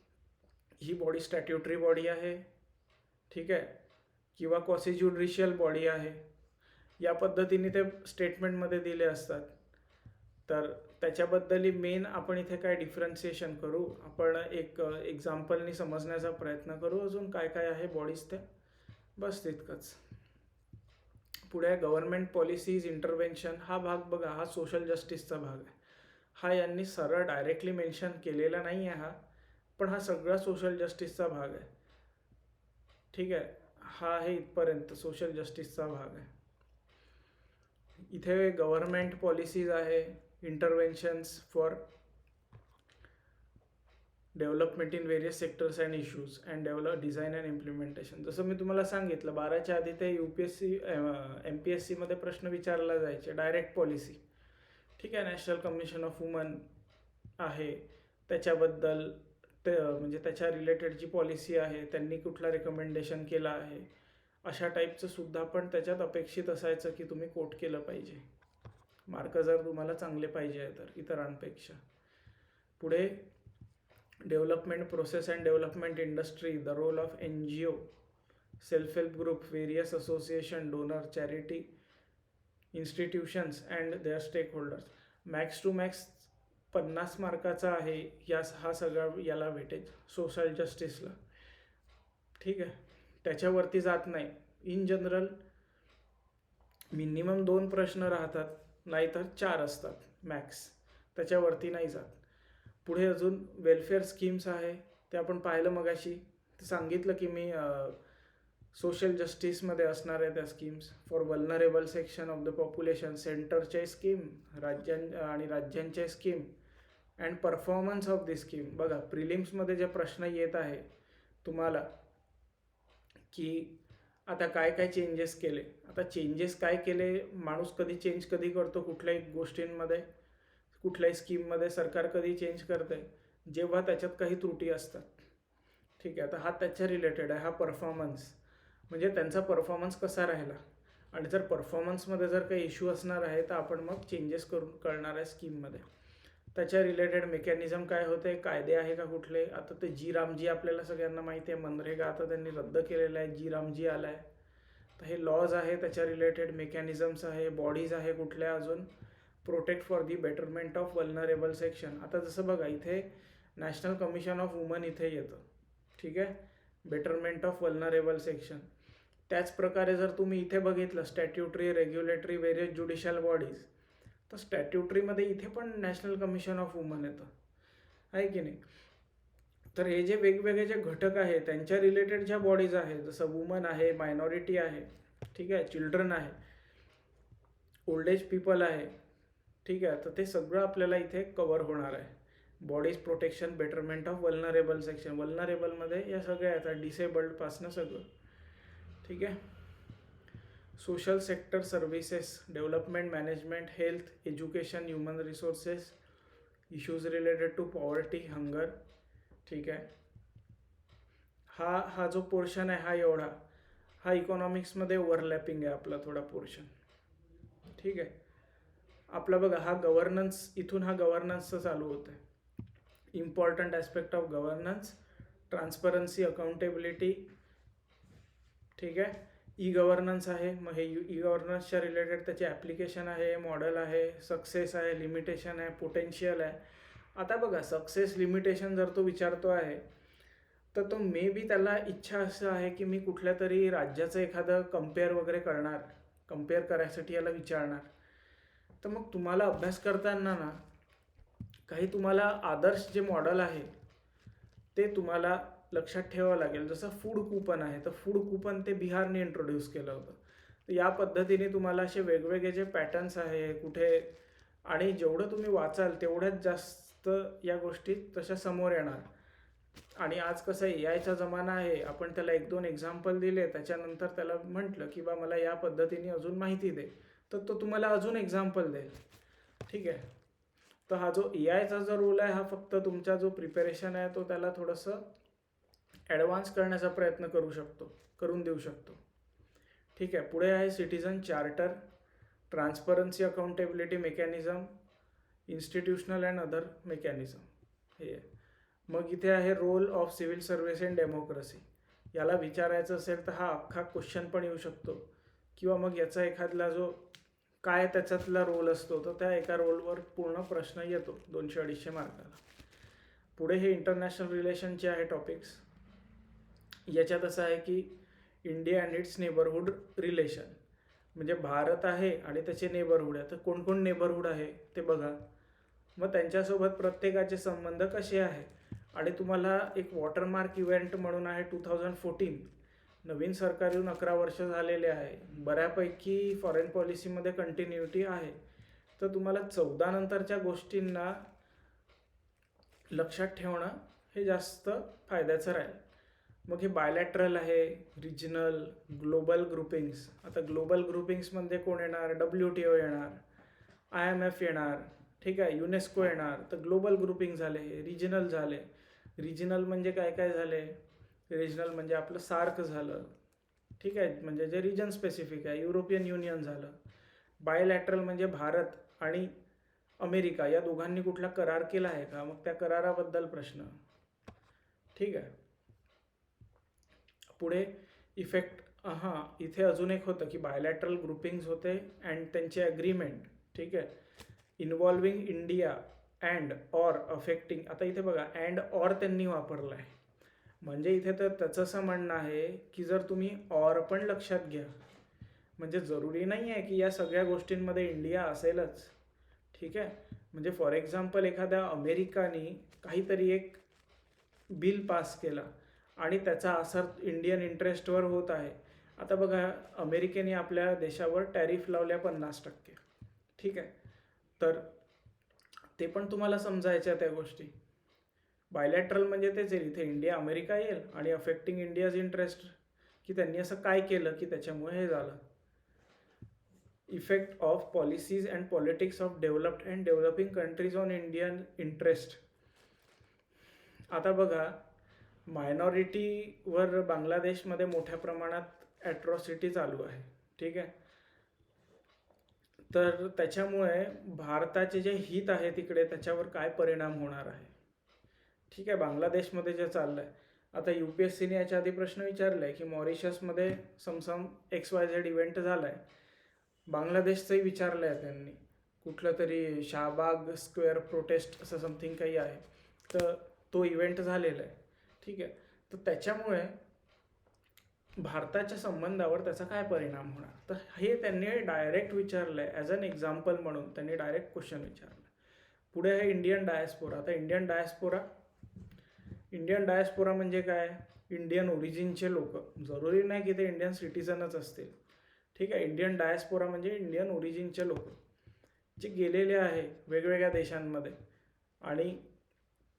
ही बॉडी स्टॅट्युटरी बॉडी आहे. ठीक आहे. किंवा क्वासी ज्युडिशियल बॉडी आहे. या पद्धतीने ते स्टेटमेंटमध्ये दिले असतात. तर त्याच्याबद्दल मेन आपण इथे काय डिफरन्सिएशन करू, आपण एक एक्झाम्पलनी समजण्याचा प्रयत्न करू. अजून काय काय आहे बॉडीज ते, बस तितकंच. पुढे गव्हर्नमेंट पॉलिसीज, इंटरव्हेन्शन. हा भाग बघा, हा सोशल जस्टिसचा भाग आहे. हा यांनी सरळ डायरेक्टली मेन्शन केलेला नाही आहे हा, पण हा सगळा सोशल जस्टिसचा भाग आहे. ठीक आहे. हा आहे इथपर्यंत सोशल जस्टिसचा भाग आहे. इथे गव्हर्नमेंट पॉलिसीज आहे, interventions for development in various sectors and issues and design and implementation. जसं मी तुम्हाला सांगितलं 12च्या आधी ते UPSC MPSCमध्ये प्रश्न विचारला जायचे, डायरेक्ट पॉलिसी. ठीक आहे. नॅशनल कमिशन ऑफ वुमन आहे त्याच्याबद्दल ते म्हणजे त्याच्या रिलेटेड जी पॉलिसी आहे त्यांनी कुठला रिकमेंडेशन केला आहे, अशा टाईपचं सुद्धा पण त्याच्यात अपेक्षित असायचं की तुम्ही कोट केलं पाहिजे, मार्क जर तुम्हाला चांगले पाहिजे तर इतरांपेक्षा. पुढे development process and development industry, the role of NGO, self help group, various association, donor, charity, institutions and their stake holders. Max to max 50 मार्काचा आहे हा सगळा याला वेटेज सोशल जस्टिसला. ठीक आहे. त्याच्यावरती जात नाही. इन जनरल मिनिमम 2 प्रश्न राहतात, नाहीतर 4 असतात मॅक्स, त्याच्यावरती नाही जात. पुढे अजून वेलफेअर स्कीम्स आहे, ते आपण पाहिलं मगाशी. ते सांगितलं की मी सोशल जस्टिसमध्ये असणार आहे त्या schemes. For vulnerable section of the population, सेंटरचे स्कीम, राज्यांचे scheme and performance of the scheme. बघा, प्रिलिम्समध्ये जे प्रश्न येत आहे तुम्हाला की आता काय काय चेंजेस केले. आता चेंजेस काय केले, माणूस कधी करतो कुठल्याही गोष्टींमध्ये, कुठल्याही स्कीममध्ये सरकार कधी चेंज करते, जेव्हा त्याच्यात काही त्रुटी असतात. ठीक आहे, आता हा त्याच्या रिलेटेड आहे. हा परफॉर्मन्स म्हणजे त्यांचा परफॉर्मन्स कसा राहिला, आणि जर परफॉर्मन्समध्ये जर काही इश्यू असणार आहे तर आपण मग चेंजेस करून करणार आहे स्कीममध्ये. त्याच्या रिलेटेड मेकॅनिझम काय होते, कायदे आहे का कुठले. आता ते जी रामजी आपल्याला सगळ्यांना माहिती आहे, मनरेगा आता त्यांनी रद्द केलेलं आहे, जी रामजी आला आहे. तर हे लॉज आहे, त्याच्या रिलेटेड मेकॅनिझम्स आहे, बॉडीज आहे कुठल्या अजून, protect for the betterment of vulnerable section. आता जसं बघा इथे नॅशनल कमिशन ऑफ वुमन इथे येतं. ठीक आहे, बेटरमेंट ऑफ वल्नरेबल सेक्शन. त्याच प्रकारे जर तुम्ही इथे बघितलं statutory, regulatory, various judicial bodies, तर स्टॅट्युटरीमध्ये इथे पण नॅशनल कमिशन ऑफ वुमन येतं, आहे की नाही. तर हे जे वेगवेगळे जे घटक आहे त्यांच्या रिलेटेड ज्या बॉडीज आहे, जसं वुमन आहे, मायनॉरिटी आहे, ठीक आहे, चिल्ड्रन आहे, ओल्ड एज पीपल आहे, ठीक आहे, तर ते सगळं आपल्याला इथे कव्हर होणार आहे. Bodies protection, betterment of vulnerable section. वल्नरेबलमध्ये या सगळ्या येतात, डिसेबल्डपासनं सगळं. ठीक आहे, social sector services, development, management, health, education, human resources, issues related to poverty, hunger. ठीक आहे, हा जो पोर्शन आहे हा एवढा, हा इकॉनॉमिक्समध्ये ओव्हरलॅपिंग आहे आपला थोडा पोर्शन. ठीक आहे, आपला बघा हा गव्हर्नन्स, इथून हा गव्हर्नन्सचं चालू होतं आहे. Important aspect of governance, transparency, accountability. ठीक आहे, ई गव्हर्नन्स आहे. मग हे ई गव्हर्नन्सच्या रिलेटेड त्याचे ॲप्लिकेशन आहे, मॉडेल आहे, सक्सेस आहे, लिमिटेशन आहे, पोटेन्शियल आहे. आता बघा सक्सेस, लिमिटेशन जर तो विचारतो आहे तर तो मे बी त्याला इच्छा असं आहे की मी कुठल्या तरी राज्याचं एखादं कम्पेअर वगैरे करणार, कम्पेअर करायसाठी याला विचारणार. तर मग तुम्हाला अभ्यास करताना ना काही तुम्हाला आदर्श जे मॉडेल आहे ते तुम्हाला लक्षात ठेवावं लागेल. जसं फूड कूपन आहे, तर फूड कूपन ते बिहारने इंट्रोड्यूस केलं होतं. तर या पद्धतीने तुम्हाला असे वेगवेगळे जे पॅटर्न्स आहे कुठे, आणि जेवढं तुम्ही वाचाल तेवढ्याच जास्त या गोष्टी तशा समोर येणार. आणि आज कसं आहे, यायचा जमाना आहे, आपण त्याला 1-2 एक्झाम्पल दिले, त्याच्यानंतर त्याला म्हटलं की बा मला या पद्धतीने अजून माहिती दे, तर तो तुम्हाला अजून एक्झाम्पल देईल. ठीक आहे, तर हा जो AIचा जो रोल आहे हा फक्त तुमचा जो प्रिपरेशन आहे तो त्याला थोडंसं ॲडव्हान्स करण्याचा प्रयत्न करून देऊ शकतो. ठीक आहे, पुढे आहे citizen charter, transparency, accountability mechanism, institutional and other mechanism. हे आहे. मग इथे आहे role of civil service in democracy. याला विचारायचं असेल तर हा अख्खा क्वेश्चन पण येऊ शकतो, किंवा मग याचा एखादला जो काय त्याच्यातला रोल असतो तर त्या एका रोलवर पूर्ण प्रश्न येतो 200-250 मार्काला. पुढे हे इंटरनॅशनल रिलेशनचे आहे टॉपिक्स. याच्यात असं आहे की India and it's neighbourhood relation, म्हणजे भारत आहे आणि त्याचे नेबरहूड आहे. तर कोण कोण नेबरहूड आहे ते बघा, मग त्यांच्यासोबत प्रत्येकाचे संबंध कसे आहे. आणि तुम्हाला एक वॉटरमार्क इव्हेंट म्हणून आहे 2014. नवीन सरकार येऊन 11 वर्ष झालेले आहे, बऱ्यापैकी फॉरेन पॉलिसीमध्ये कंटिन्युटी आहे. तर तुम्हाला 14 नंतरच्या गोष्टींना लक्षात ठेवणं हे जास्त फायद्याचं राहील. मग हे बायलॅटरल आहे, रिजनल, ग्लोबल ग्रुपिंग्स. आता ग्लोबल ग्रुपिंग्समध्ये कोण येणार, WTO येणार, IMF येणार, ठीक आहे, युनेस्को येणार. तर ग्लोबल ग्रुपिंग झाले. रिजनल झाले, रिजनल म्हणजे काय काय झाले, रिजनल म्हणजे आपलं सार्क झालं, ठीक आहे, म्हणजे जे रिजन स्पेसिफिक आहे. युरोपियन युनियन झालं. बायलॅटरल म्हणजे भारत आणि अमेरिका या दोघांनी कुठला करार केला आहे का, मग त्या कराराबद्दल प्रश्न. ठीक आहे, पुढे इफेक्ट. हां, इथे अजून एक होतं की बायलॅटरल ग्रुपिंग्स होते अँड त्यांचे ॲग्रीमेंट. ठीक आहे, involving India and or affecting. आता इथे बघा अँड ऑर त्यांनी वापरलं आहे, म्हणजे इथे तर त्याचं असं म्हणणं आहे की जर तुम्ही ऑर पण लक्षात घ्या, म्हणजे जरुरी नाही आहे की या सगळ्या गोष्टींमध्ये इंडिया असेलच. ठीक आहे, म्हणजे फॉर एक्झाम्पल एखाद्या अमेरिकाने काहीतरी एक बिल पास केला आणि त्याचा असर इंडियन इंटरेस्टवर होत आहे. आता बघा अमेरिकेने आपल्या देशावर टॅरिफ लावल्या 50%. ठीक आहे, तर ते पण तुम्हाला समजायच्या त्या गोष्टी. बायलॅटरल म्हणजे तेच येईल, इथे इंडिया अमेरिका येईल आणि अफेक्टिंग इंडियाज इंटरेस्ट, की त्यांनी असं काय केलं की त्याच्यामुळे हे झालं. Effect of policies and politics of developed and developing countries on Indian interest. आता बघा, मायनॉरिटीवर बांगलादेशमध्ये मोठ्या प्रमाणात ॲट्रॉसिटी चालू आहे, ठीक आहे. तर त्याच्यामुळे भारताचे जे हित आहे तिकडे त्याच्यावर काय परिणाम होणार आहे, ठीक आहे. बांगलादेशमध्ये जे चाललं आहे, आता UPSCने याच्या आधी प्रश्न विचारला आहे की मॉरिशसमध्ये समसम XYZ इव्हेंट झाला आहे. बांगलादेशचंही विचारलं आहे त्यांनी, कुठलं तरी शाहबाग स्क्वेअर प्रोटेस्ट असं समथिंग काही आहे, तर तो इव्हेंट झालेला आहे, ठीक आहे. तर त्याच्यामुळे भारताच्या संबंधावर त्याचा काय परिणाम होणार, तर हे त्यांनी डायरेक्ट विचारलं आहे. ॲज अन एक्झाम्पल म्हणून त्यांनी डायरेक्ट क्वेश्चन विचारलं. पुढे आहे इंडियन डायस्पोरा. आता इंडियन डायस्पोरा म्हणजे काय, इंडियन ओरिजिनचे लोक, जरुरी नाही की ते इंडियन सिटिझनच असतील, ठीक आहे. इंडियन डायस्पोरा म्हणजे इंडियन ओरिजिनचे लोक जे गेलेले आहे वेगवेगळ्या देशांमध्ये, आणि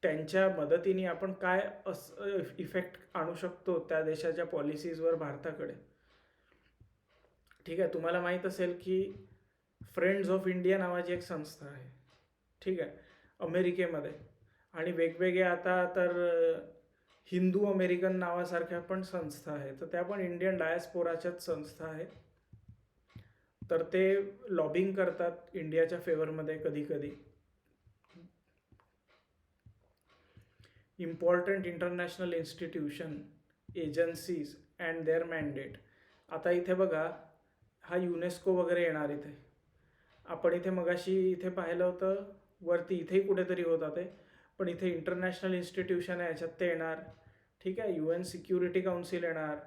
त्यांच्या मदतीने आपण काय इफेक्ट आणू शकतो त्या देशाच्या पॉलिसीजवर भारताकडे, ठीक आहे. तुम्हाला माहीत असेल की फ्रेंड्स ऑफ इंडिया नावाची एक संस्था आहे, ठीक आहे, अमेरिकेमध्ये. आणि वेगवेगळे आता तर हिंदू अमेरिकन नावासारख्या पण संस्था आहेत, तर त्या पण इंडियन डायस्पोराच्याच संस्था आहेत. तर ते लॉबिंग करतात इंडियाच्या फेवरमध्ये कधी कधी. Important international institution, agencies and their mandate. आता इथे बघा, हा युनेस्को वगैरे येणार इथे. आपण इथे मगाशी इथे पाहिलं होतं वरती, इथेही कुठेतरी होता ते, पण इथे इंटरनॅशनल इन्स्टिट्यूशन आहे याच्यात ते येणार, ठीक आहे. UN सिक्युरिटी काउन्सिल येणार.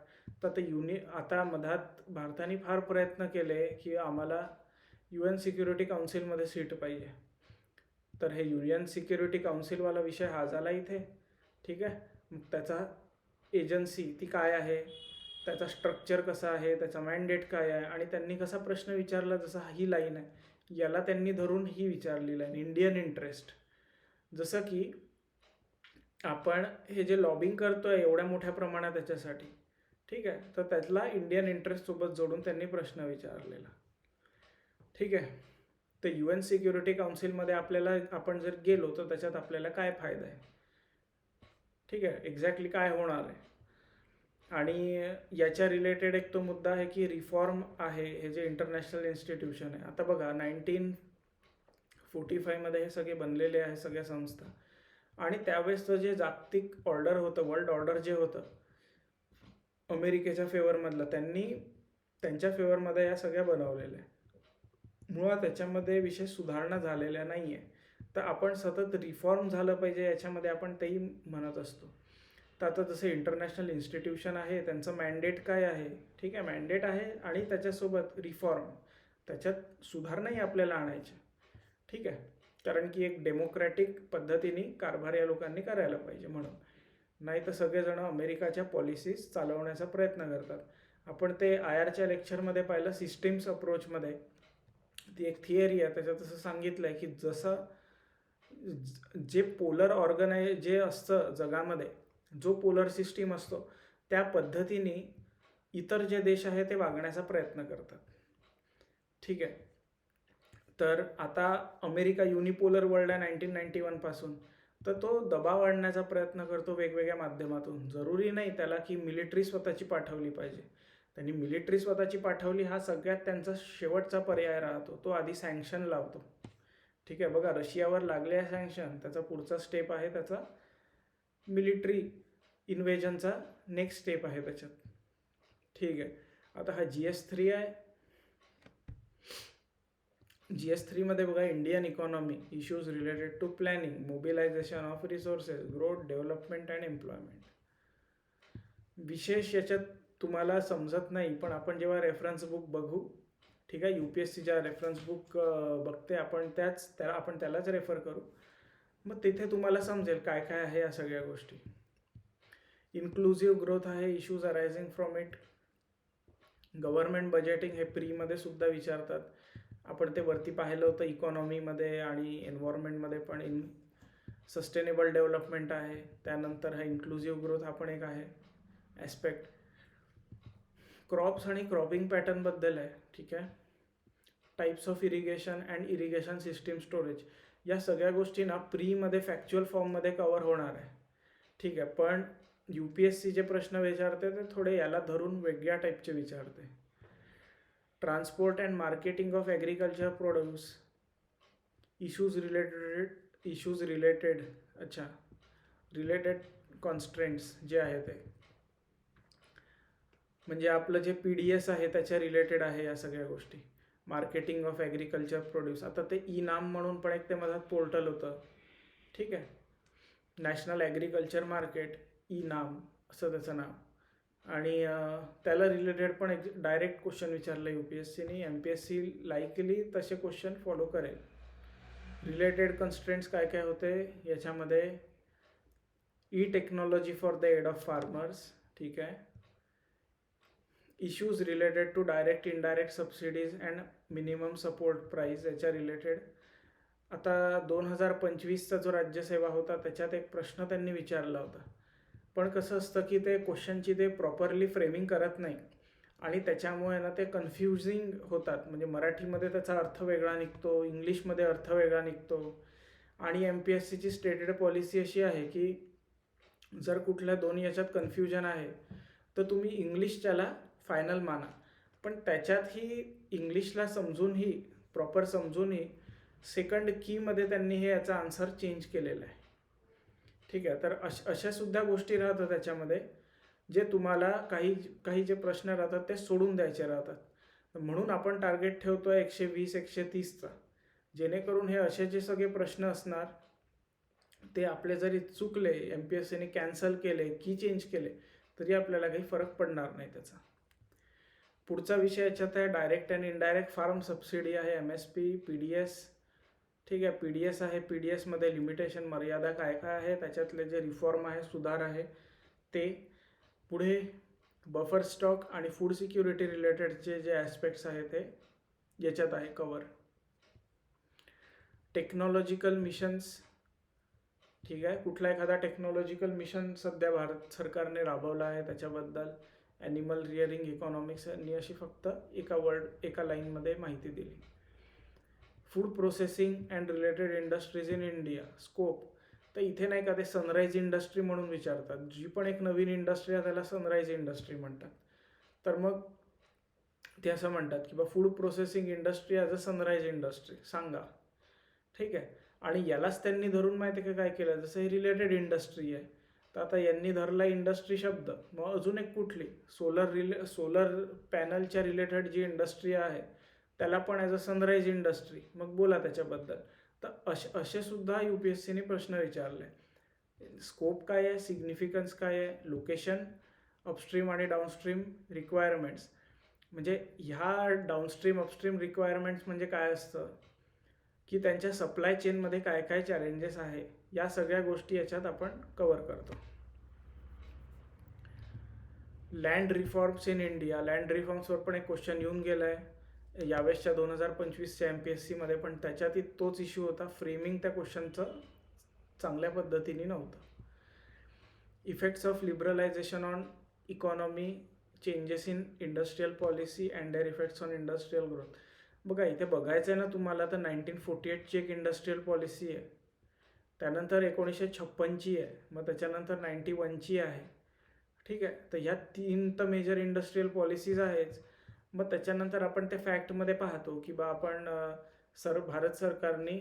तर ते आता मधात भारताने फार प्रयत्न केले की आम्हाला UN सिक्युरिटी काउन्सिलमध्ये सीट पाहिजे. तर हे UN सिक्युरिटी काउन्सिलवाला विषय हा झाला इथे, ठीक आहे. मग त्याचा एजन्सी ती काय आहे, त्याचा स्ट्रक्चर कसा आहे, त्याचा मॅन्डेट काय आहे, आणि त्यांनी कसा प्रश्न विचारला, जसा ही लाईन आहे याला त्यांनी धरून ही विचारलेली आहे, इंडियन इंटरेस्ट. जसं की आपण हे जे लॉबिंग करतोय एवढ्या मोठ्या प्रमाणात त्याच्यासाठी, ठीक आहे, तर त्यातला इंडियन इंटरेस्ट सोबत जोडून त्यांनी प्रश्न विचारलेला, ठीक आहे. तर UN सिक्युरिटी काउन्सिलमध्ये आपण जर गेलो तर त्याच्यात आपल्याला काय फायदा आहे, ठीक आहे, एक्झॅक्टली काय होणार आहे. आणि याच्या रिलेटेड एक तो मुद्दा आहे की रिफॉर्म आहे हे जे इंटरनॅशनल इन्स्टिट्यूशन आहे. आता बघा 1945मध्ये हे सगळे बनलेले आहे सगळ्या संस्था, आणि त्यावेळेसचं जे जागतिक ऑर्डर होतं, वर्ल्ड ऑर्डर जे होतं अमेरिकेच्या फेवरमधलं, त्यांनी त्यांच्या फेवरमध्ये या सगळ्या बनवलेल्या आहे. मुळात त्याच्यामध्ये विशेष सुधारणा झालेल्या नाही आहे. तर आपण सतत रिफॉर्म झालं पाहिजे याच्यामध्ये आपण तेही म्हणत असतो. तर आता जसं इंटरनॅशनल इन्स्टिट्यूशन आहे त्यांचं मॅन्डेट काय आहे, ठीक आहे, मॅन्डेट आहे, आणि त्याच्यासोबत रिफॉर्म, त्याच्यात सुधारणाही आपल्याला आणायच्या, ठीक आहे. कारण की एक डेमोक्रॅटिक पद्धतीने कारभार या लोकांनी करायला पाहिजे म्हणून. नाही तर सगळेजण अमेरिकाच्या पॉलिसीज चालवण्याचा प्रयत्न करतात. आपण ते IRच्या लेक्चरमध्ये पाहिलं, सिस्टीम्स अप्रोचमध्ये ती एक थिअरी आहे, त्याच्यात असं सांगितलं आहे की जसं जे पोलर जे असतं जगामध्ये, जो पोलर सिस्टीम असतो त्या पद्धतीने इतर जे देश आहे ते वागण्याचा प्रयत्न करतात, ठीक आहे. तर आता अमेरिका युनिपोलर वर्ल्ड आहे 1991 पासून, तर तो दबाव आणण्याचा प्रयत्न करतो वेगवेगळ्या माध्यमातून. जरुरी नाही त्याला की मिलिटरी स्वतःची पाठवली पाहिजे. त्यांनी मिलिटरी स्वतःची पाठवली हा सगळ्यात त्यांचा शेवटचा पर्याय राहतो. तो आधी सँक्शन लावतो, ठीक आहे. बघा रशियावर लागले आहे सँक्शन, त्याचा पुढचा स्टेप आहे त्याचा मिलिटरी इन्व्हेजनचा, नेक्स्ट स्टेप आहे त्याच्यात, ठीक आहे. आता हा GS3 आहे. GS3मध्ये बघा, Indian economy, issues related to planning, mobilisation of resources, growth, development and employment. विशेष याच्यात तुम्हाला समजत नाही, पण आपण जेव्हा रेफरन्स बुक बघू, ठीक आहे, UPSCच्या रेफरन्स बुक बघते आपण, आपण त्यालाच रेफर करू, मग तिथे तुम्हाला समजेल काय काय आहे या सगळ्या गोष्टी. इन्क्लुझिव्ह ग्रोथ आहे, issues arising from it. Government budgeting हे प्रीमध्ये सुद्धा विचारतात. आपण ते वरती पाहिलं होतं इकॉनॉमीमध्ये आणि एन्व्हायरमेंटमध्ये पण. सस्टेनेबल डेव्हलपमेंट आहे, त्यानंतर हा इन्क्लुझिव्ह ग्रोथ हा पण एक आहे ॲस्पेक्ट. क्रॉप्स आणि क्रॉपिंग पॅटर्नबद्दल आहे. ठीक आहे. Types of irrigation and irrigation system storage, या सगळ्या गोष्टी ना प्रीमध्ये फॅक्च्युअल फॉर्ममध्ये कवर होणार आहे. ठीक आहे. पण UPSC जे प्रश्न विचारते ते थोडे याला धरून वेगळ्या टाईपचे विचारते. Transport and marketing of agriculture produce, issues related related constraints जे आहे ते, म्हणजे आपलं जे PDS आहे त्याच्या रिलेटेड आहे या सगळ्या गोष्टी. मार्केटिंग ऑफ ॲग्रिकल्चर प्रोड्यूस, आता ते नाम म्हणून पण एक ते मधात पोर्टल होतं. ठीक आहे. नॅशनल ॲग्रिकल्चर मार्केट, नाम असं त्याचं नाव, आणि त्याला रिलेटेड पण एक डायरेक्ट क्वेश्चन विचारलं UPSCने. MPSC लाईकली तसे क्वेश्चन फॉलो करेल. रिलेटेड कन्स्ट्रेंट्स काय काय होते याच्यामध्ये, technology for the aid of farmers. ठीक आहे. Issues related to direct indirect subsidies and minimum support price, याच्या रिलेटेड. आता 2025चा जो राज्यसेवा होता त्याच्यात एक प्रश्न त्यांनी विचारला होता, पण कसं असतं की ते क्वेश्चनची ते प्रॉपरली फ्रेमिंग करत नाही आणि त्याच्यामुळे ना ते कन्फ्युजिंग होतात. म्हणजे मराठीमध्ये त्याचा अर्थ वेगळा निघतो, इंग्लिशमध्ये अर्थ वेगळा निघतो. आणि MPSCची स्टेटेड पॉलिसी अशी आहे की जर कुठल्या दोन याच्यात कन्फ्युजन आहे तर तुम्ही इंग्लिश त्याला फायनल माना, पण त्याच्यातही इंग्लिशला समजूनही प्रॉपर समजूनही सेकंड कीमध्ये त्यांनी हे याचा आन्सर चेंज केलेला आहे. ठीक आहे. तर अशा सुद्धा गोष्टी राहतात त्याच्यामध्ये, जे तुम्हाला काही जे प्रश्न राहतात ते सोडून द्यायचे राहतात. म्हणून आपण टार्गेट ठेवतो आहे 120 130चा, जेणेकरून हे असे जे सगळे प्रश्न असणार ते आपले जरी चुकले, MPSCने कॅन्सल केले, की चेंज केले, तरी आपल्याला काही फरक पडणार नाही त्याचा. पुढचा विषय याच्यात आहे direct and indirect farm subsidy आहे, MSP, PDS. ठीक आहे. PDS आहे. PDSमध्ये लिमिटेशन, मर्यादा काय काय आहे, त्याच्यातले जे रिफॉर्म आहे, सुधार आहे ते. पुढे बफर स्टॉक आणि फूड सिक्युरिटी रिलेटेडचे जे ॲस्पेक्ट्स आहे ते याच्यात आहे कवर. Technological missions. ठीक आहे. कुठला एखादा टेक्नॉलॉजिकल मिशन सध्या भारत सरकारने राबवला आहे त्याच्याबद्दल. ॲनिमल रिअरिंग इकॉनॉमिक्स यांनी अशी फक्त एका लाईनमध्ये माहिती दिली. Food processing and related industries in India, scope. तर इथे नाही का ते सनराईज इंडस्ट्री म्हणून विचारतात. जी पण एक नवीन इंडस्ट्री आहे त्याला सनराईज इंडस्ट्री म्हणतात. तर मग ते असं म्हणतात की बा food processing industry as a sunrise industry सांगा. ठीक आहे. आणि यालाच त्यांनी धरून माहिती आहे का काय केलं, जसं हे रिलेटेड इंडस्ट्री आहे, तर आता यांनी धरला इंडस्ट्री शब्द, मग अजून एक कुठली सोलर पॅनलच्या रिलेटेड जी इंडस्ट्री आहे त्याला पण ॲज अ सनराईज इंडस्ट्री, मग बोला त्याच्याबद्दल. तर असे सुद्धा UPSCने प्रश्न विचारले. स्कोप काय आहे, सिग्निफिकन्स काय आहे, लोकेशन, अपस्ट्रीम आणि डाऊनस्ट्रीम रिक्वायरमेंट्स. म्हणजे ह्या डाऊनस्ट्रीम अपस्ट्रीम रिक्वायरमेंट्स म्हणजे काय असतं की त्यांच्या सप्लाय चेनमध्ये काय काय चॅलेंजेस आहे, या सगळ्या गोष्टी याच्यात आपण कवर करतो. Land reforms in India. Land रिफॉर्म्सवर पण एक क्वेश्चन येऊन गेला आहे यावेळेसच्या 2025च्या MPSCमध्ये, पण त्याच्यातही तोच इश्यू होता, फ्रेमिंग त्या क्वेश्चनचं चांगल्या पद्धतीने नव्हतं. Effects of liberalisation on economy, changes in industrial policy and their effects on industrial growth. बघा इथे बघायचं आहे ना तुम्हाला, तर 1948ची एक इंडस्ट्रियल पॉलिसी आहे, त्यानंतर 1956ची आहे, मग त्याच्यानंतर 91ची आहे. ठीक आहे. तर ह्या 3 तर मेजर इंडस्ट्रियल पॉलिसीज आहेच. मग त्याच्यानंतर आपण ते फॅक्टमध्ये पाहतो की बा आपण भारत सरकारने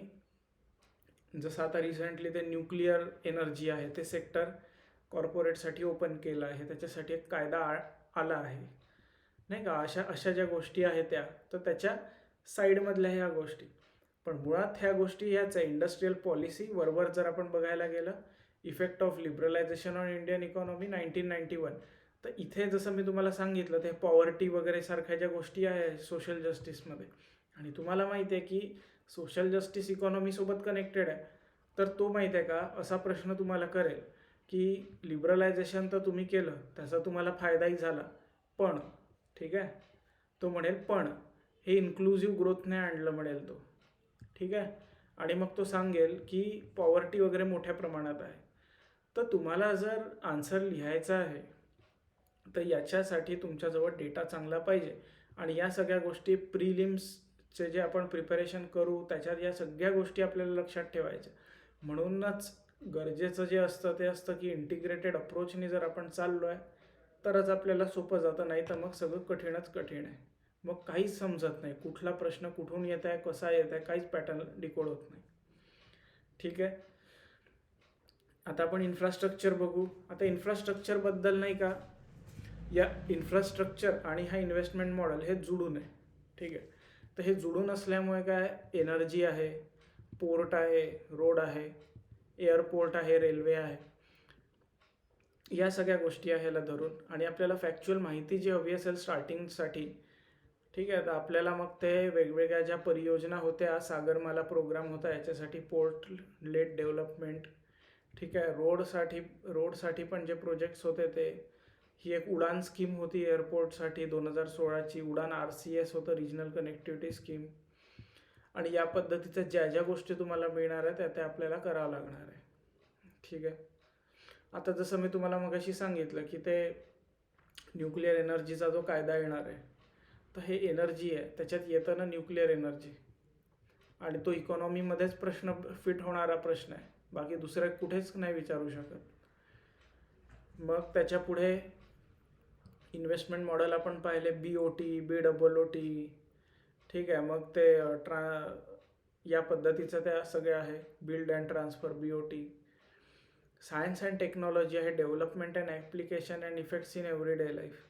जसं आता रिसेंटली ते न्यूक्लिअर एनर्जी आहे ते सेक्टर कॉर्पोरेटसाठी ओपन केलं आहे, त्याच्यासाठी एक कायदा आला आहे नाही का. अशा ज्या गोष्टी आहेत त्या, तर त्याच्या साईडमधल्या ह्या गोष्टी, पण मुळात ह्या गोष्टी ह्याच आहे इंडस्ट्रियल पॉलिसी बरोबर. जर आपण बघायला गेलं, effect of liberalisation on Indian economy 1991, तर इथे जसं मी तुम्हाला सांगितलं ते पॉवर्टी वगैरे सारख्या ज्या गोष्टी आहे सोशल जस्टिसमध्ये, आणि तुम्हाला माहिती आहे की सोशल जस्टिस इकॉनॉमीसोबत कनेक्टेड आहे, तर तो माहीत आहे का असा प्रश्न तुम्हाला करेल की लिबरलायझेशन तर तुम्ही केलं, त्याचा तुम्हाला फायदाही झाला, पण ठीक आहे, तो म्हणेल पण हे इन्क्लुझिव्ह ग्रोथ नाही आणलं म्हणेल तो. ठीक आहे. आणि मग तो सांगेल की पॉवर्टी वगैरे मोठ्या प्रमाणात आहे. तर तुम्हाला जर आन्सर लिहायचा आहे तर याच्यासाठी तुमच्याजवळ डेटा चांगला पाहिजे. आणि या सगळ्या गोष्टी प्रिलिम्सचे जे आपण प्रिपरेशन करू त्याच्यात या सगळ्या गोष्टी आपल्याला लक्षात ठेवायच्या. म्हणूनच गरजेचं जे असतं ते असतं की इंटिग्रेटेड अप्रोचनी जर आपण चाललो आहे तरच आपल्याला सोपं जातं, नाही तर मग सगळं कठीणच कठीण आहे. मग काहीच समजत नाही, कुठला प्रश्न कुठून येत आहे, कसा येत आहे, काहीच पॅटर्न डिकोड होत नाही. ठीक आहे, आता आपण इन्फ्रास्ट्रक्चर बघू. आता इन्फ्रास्ट्रक्चरबद्दल नाही का, या इन्फ्रास्ट्रक्चर आणि हा इन्व्हेस्टमेंट मॉडेल हे जुळून आहे. ठीक आहे, तर हे जुळून असल्यामुळे काय, एनर्जी आहे, पोर्ट आहे, रोड आहे, एअरपोर्ट आहे, रेल्वे आहे, या सगळ्या गोष्टी आहे ह्याला धरून. आणि आपल्याला फॅक्च्युअल माहिती जी हवी असेल स्टार्टिंगसाठी, ठीक आहे, तर आपल्याला मग ते वेगवेगळ्या ज्या परियोजना होत्या, सागरमाला प्रोग्राम होता याच्यासाठी, पोर्ट लेट डेव्हलपमेंट, ठीक आहे, रोडसाठी पण जे प्रोजेक्ट्स होते ते, ही एक उडान स्कीम होती एअरपोर्टसाठी 2016ची, उडान RCS होतं, रिजनल कनेक्टिव्हिटी स्कीम. आणि या पद्धतीच्या ज्या ज्या गोष्टी तुम्हाला मिळणार आहेत त्या आपल्याला करावं लागणार आहे. ठीक आहे, आता जसं मी तुम्हाला मगाशी सांगितलं की ते न्यूक्लिअर एनर्जीचा जो कायदा येणार आहे, तर हे एनर्जी आहे त्याच्यात येतं ना न्यूक्लिअर एनर्जी, आणि तो इकॉनॉमीमध्येच प्रश्न फिट होणारा प्रश्न आहे, बाकी दुसऱ्या कुठेच नाही विचारू शकत. मग त्याच्या पुढे इन्व्हेस्टमेंट मॉडेल आपण पाहिले, BOT, BOOT. ठीक आहे, मग ते या पद्धतीचं त्या सगळ्या आहे, build and transfer, BOT. Science and technology आहे, development and application and effects in everyday life.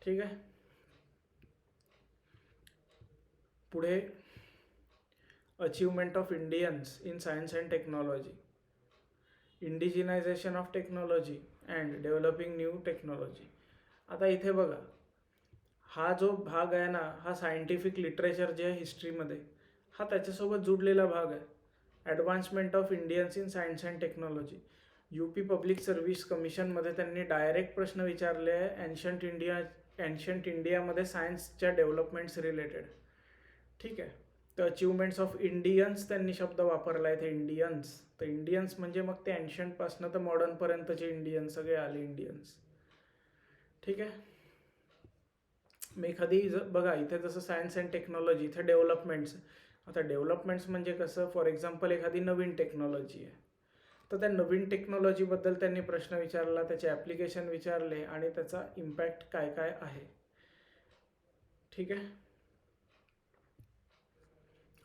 ठीक आहे, पुढे achievement of Indians in science and technology, indigenization of technology and developing new technology. आता इथे बघा, हा जो भाग आहे ना, हा सायंटिफिक लिटरेचर जे आहे हिस्ट्रीमध्ये, हा त्याच्यासोबत जुडलेला भाग आहे. Advancement of Indians in science and technology, UP public service कमिशनमध्ये त्यांनी डायरेक्ट प्रश्न विचारले आहे एन्शंट इंडियामध्ये सायन्सच्या डेव्हलपमेंट्स रिलेटेड. ठीक आहे, तर अचिव्हमेंट्स ऑफ इंडियन्स त्यांनी शब्द वापरला आहे, ते इंडियन्स. तर इंडियन्स म्हणजे मग ते अँशंटपासनं तर मॉडर्नपर्यंतचे इंडियन्स सगळे आले इंडियन्स. ठीक आहे, मग एखादी बघा इथे जसं सायन्स अँड टेक्नॉलॉजी, इथे डेव्हलपमेंट्स. आता डेव्हलपमेंट्स म्हणजे कसं, फॉर एक्झाम्पल एखादी नवीन टेक्नॉलॉजी आहे, तर त्या नवीन टेक्नॉलॉजीबद्दल त्यांनी प्रश्न विचारला, त्याचे ॲप्लिकेशन विचारले आणि त्याचा इम्पॅक्ट काय काय आहे. ठीक आहे,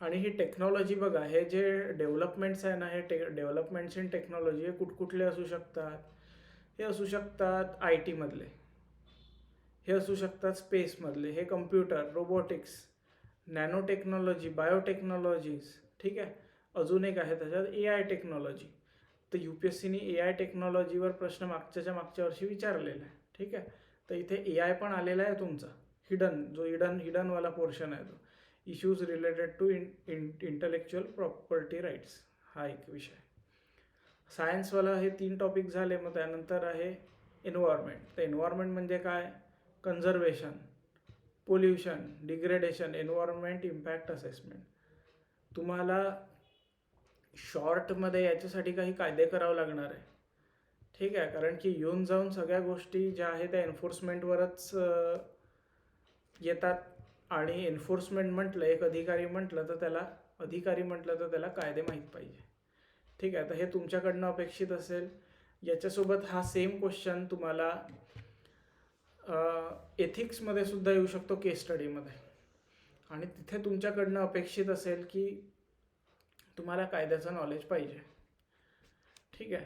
आणि ही टेक्नॉलॉजी बघा, हे जे डेव्हलपमेंट्स आहे ना, हे डेव्हलपमेंट्स इन टेक्नॉलॉजी हे कुठकुठले असू शकतात, हे असू शकतात IT मधले, हे असू शकतात स्पेसमधले, हे कम्प्युटर, रोबोटिक्स, नॅनो टेक्नॉलॉजी, बायोटेक्नॉलॉजीज. ठीक आहे, अजून एक आहे त्याच्यात AI टेक्नॉलॉजी. तर UPSCने AI टेक्नॉलॉजीवर प्रश्न मागच्या वर्षी विचारलेला आहे. ठीक आहे, तर इथे AI पण आलेला आहे तुमचा, हिडनवाला पोर्शन आहे तो, issues related to intellectual property rights, हा एक विषय. सायन्सवाला हे 3 टॉपिक झाले. मग त्यानंतर आहे एन्व्हायरमेंट. तर एन्व्हायरमेंट म्हणजे काय, conservation, pollution, degradation, environment impact assessment. तुम्हाला शॉर्टमध्ये याच्यासाठी काही कायदे करावं लागणार आहे. ठीक आहे, कारण की येऊन जाऊन सगळ्या गोष्टी ज्या आहेत त्या एन्फोर्समेंटवरच येतात. आणि एन्फोर्समेंट म्हटलं, एक अधिकारी म्हटलं तर त्याला कायदे माहीत पाहिजे. ठीक आहे, तर हे तुमच्याकडनं अपेक्षित असेल. याच्यासोबत हा सेम क्वेश्चन तुम्हाला एथिक्समध्ये सुद्धा येऊ शकतो, केस स्टडीमध्ये. आणि तिथे तुमच्याकडनं अपेक्षित असेल की तुम्हाला कायद्याचं नॉलेज पाहिजे. ठीक आहे,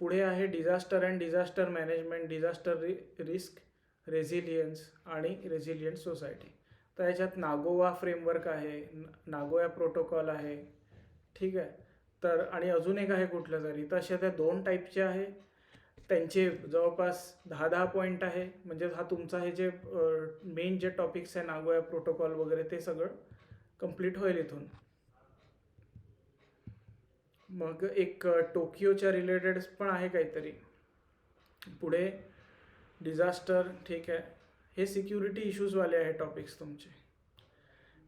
पुढे आहे disaster and disaster management, disaster risk, resilience आणि रेझिलियंट सोसायटी. तर याच्यात नागोवा फ्रेमवर्क आहे, नागोया प्रोटोकॉल आहे. ठीक आहे, तर आणि अजून एक आहे कुठलं तरी. तर अशा त्या 2 टाईपचे आहे, त्यांचे जवळपास 10-10 पॉईंट आहे. म्हणजे हा तुमचा हे जे मेन जे टॉपिक्स आहे नागोया प्रोटोकॉल वगैरे, ते सगळं कंप्लीट होईल इथून. मग एक टोकियोच्या रिलेटेड पण आहे काहीतरी पुढे, डिझास्टर. ठीक आहे, हे सिक्युरिटी इश्यूजवाले आहे टॉपिक्स तुमचे.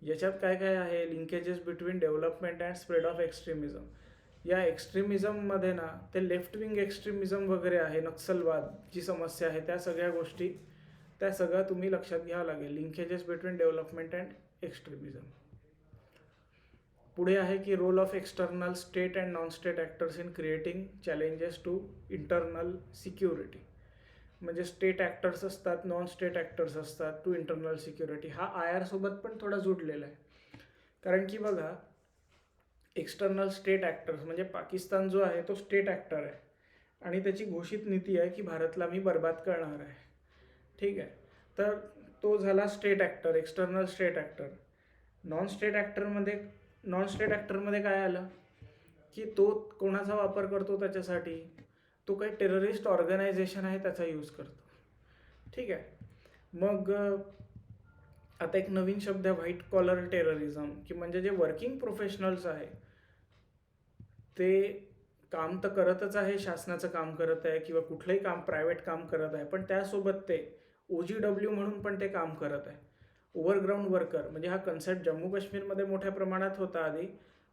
याच्यात काय काय आहे, linkages between development and spread of extremism. या एक्स्ट्रीमिझममध्ये ना ते लेफ्ट विंग एक्स्ट्रीमिझम वगैरे आहे, नक्सलवाद जी समस्या आहे, त्या सगळ्या गोष्टी, त्या सगळ्या तुम्ही लक्षात घ्यावं लागेल. Linkages between development and extremism. पुढे आहे की role of external state and non state actors in creating challenges to internal security. म्हणजे स्टेट ॲक्टर्स असतात, नॉन स्टेट ॲक्टर्स असतात टू इंटरनल सिक्युरिटी. हा IR सोबत पण थोडा जुडलेला आहे. कारण की बघा, एक्सटर्नल स्टेट ॲक्टर्स म्हणजे पाकिस्तान जो आहे तो स्टेट ॲक्टर आहे आणि त्याची घोषित नीती आहे की भारतला मी बर्बाद करणार आहे. ठीक आहे, तर तो झाला state actor, external state actor. Non state ॲक्टरमध्ये काय आलं की तो कोणाचा वापर करतो त्याच्यासाठी, तो काही टेररिस्ट ऑर्गनायझेशन आहे त्याचा यूज करतो. ठीक आहे, मग आता एक नवीन शब्द आहे व्हाईट कॉलर टेररिझम, की म्हणजे जे वर्किंग प्रोफेशनल्स आहे ते काम तर करतच आहे, शासनाचं काम करत आहे किंवा कुठलंही काम प्रायव्हेट काम करत आहे, पण त्यासोबत ते OGW म्हणून पण ते काम करत आहे, ओव्हरग्राऊंड वर्कर. म्हणजे हा कन्सेप्ट जम्मू काश्मीरमध्ये मोठ्या प्रमाणात होता आधी,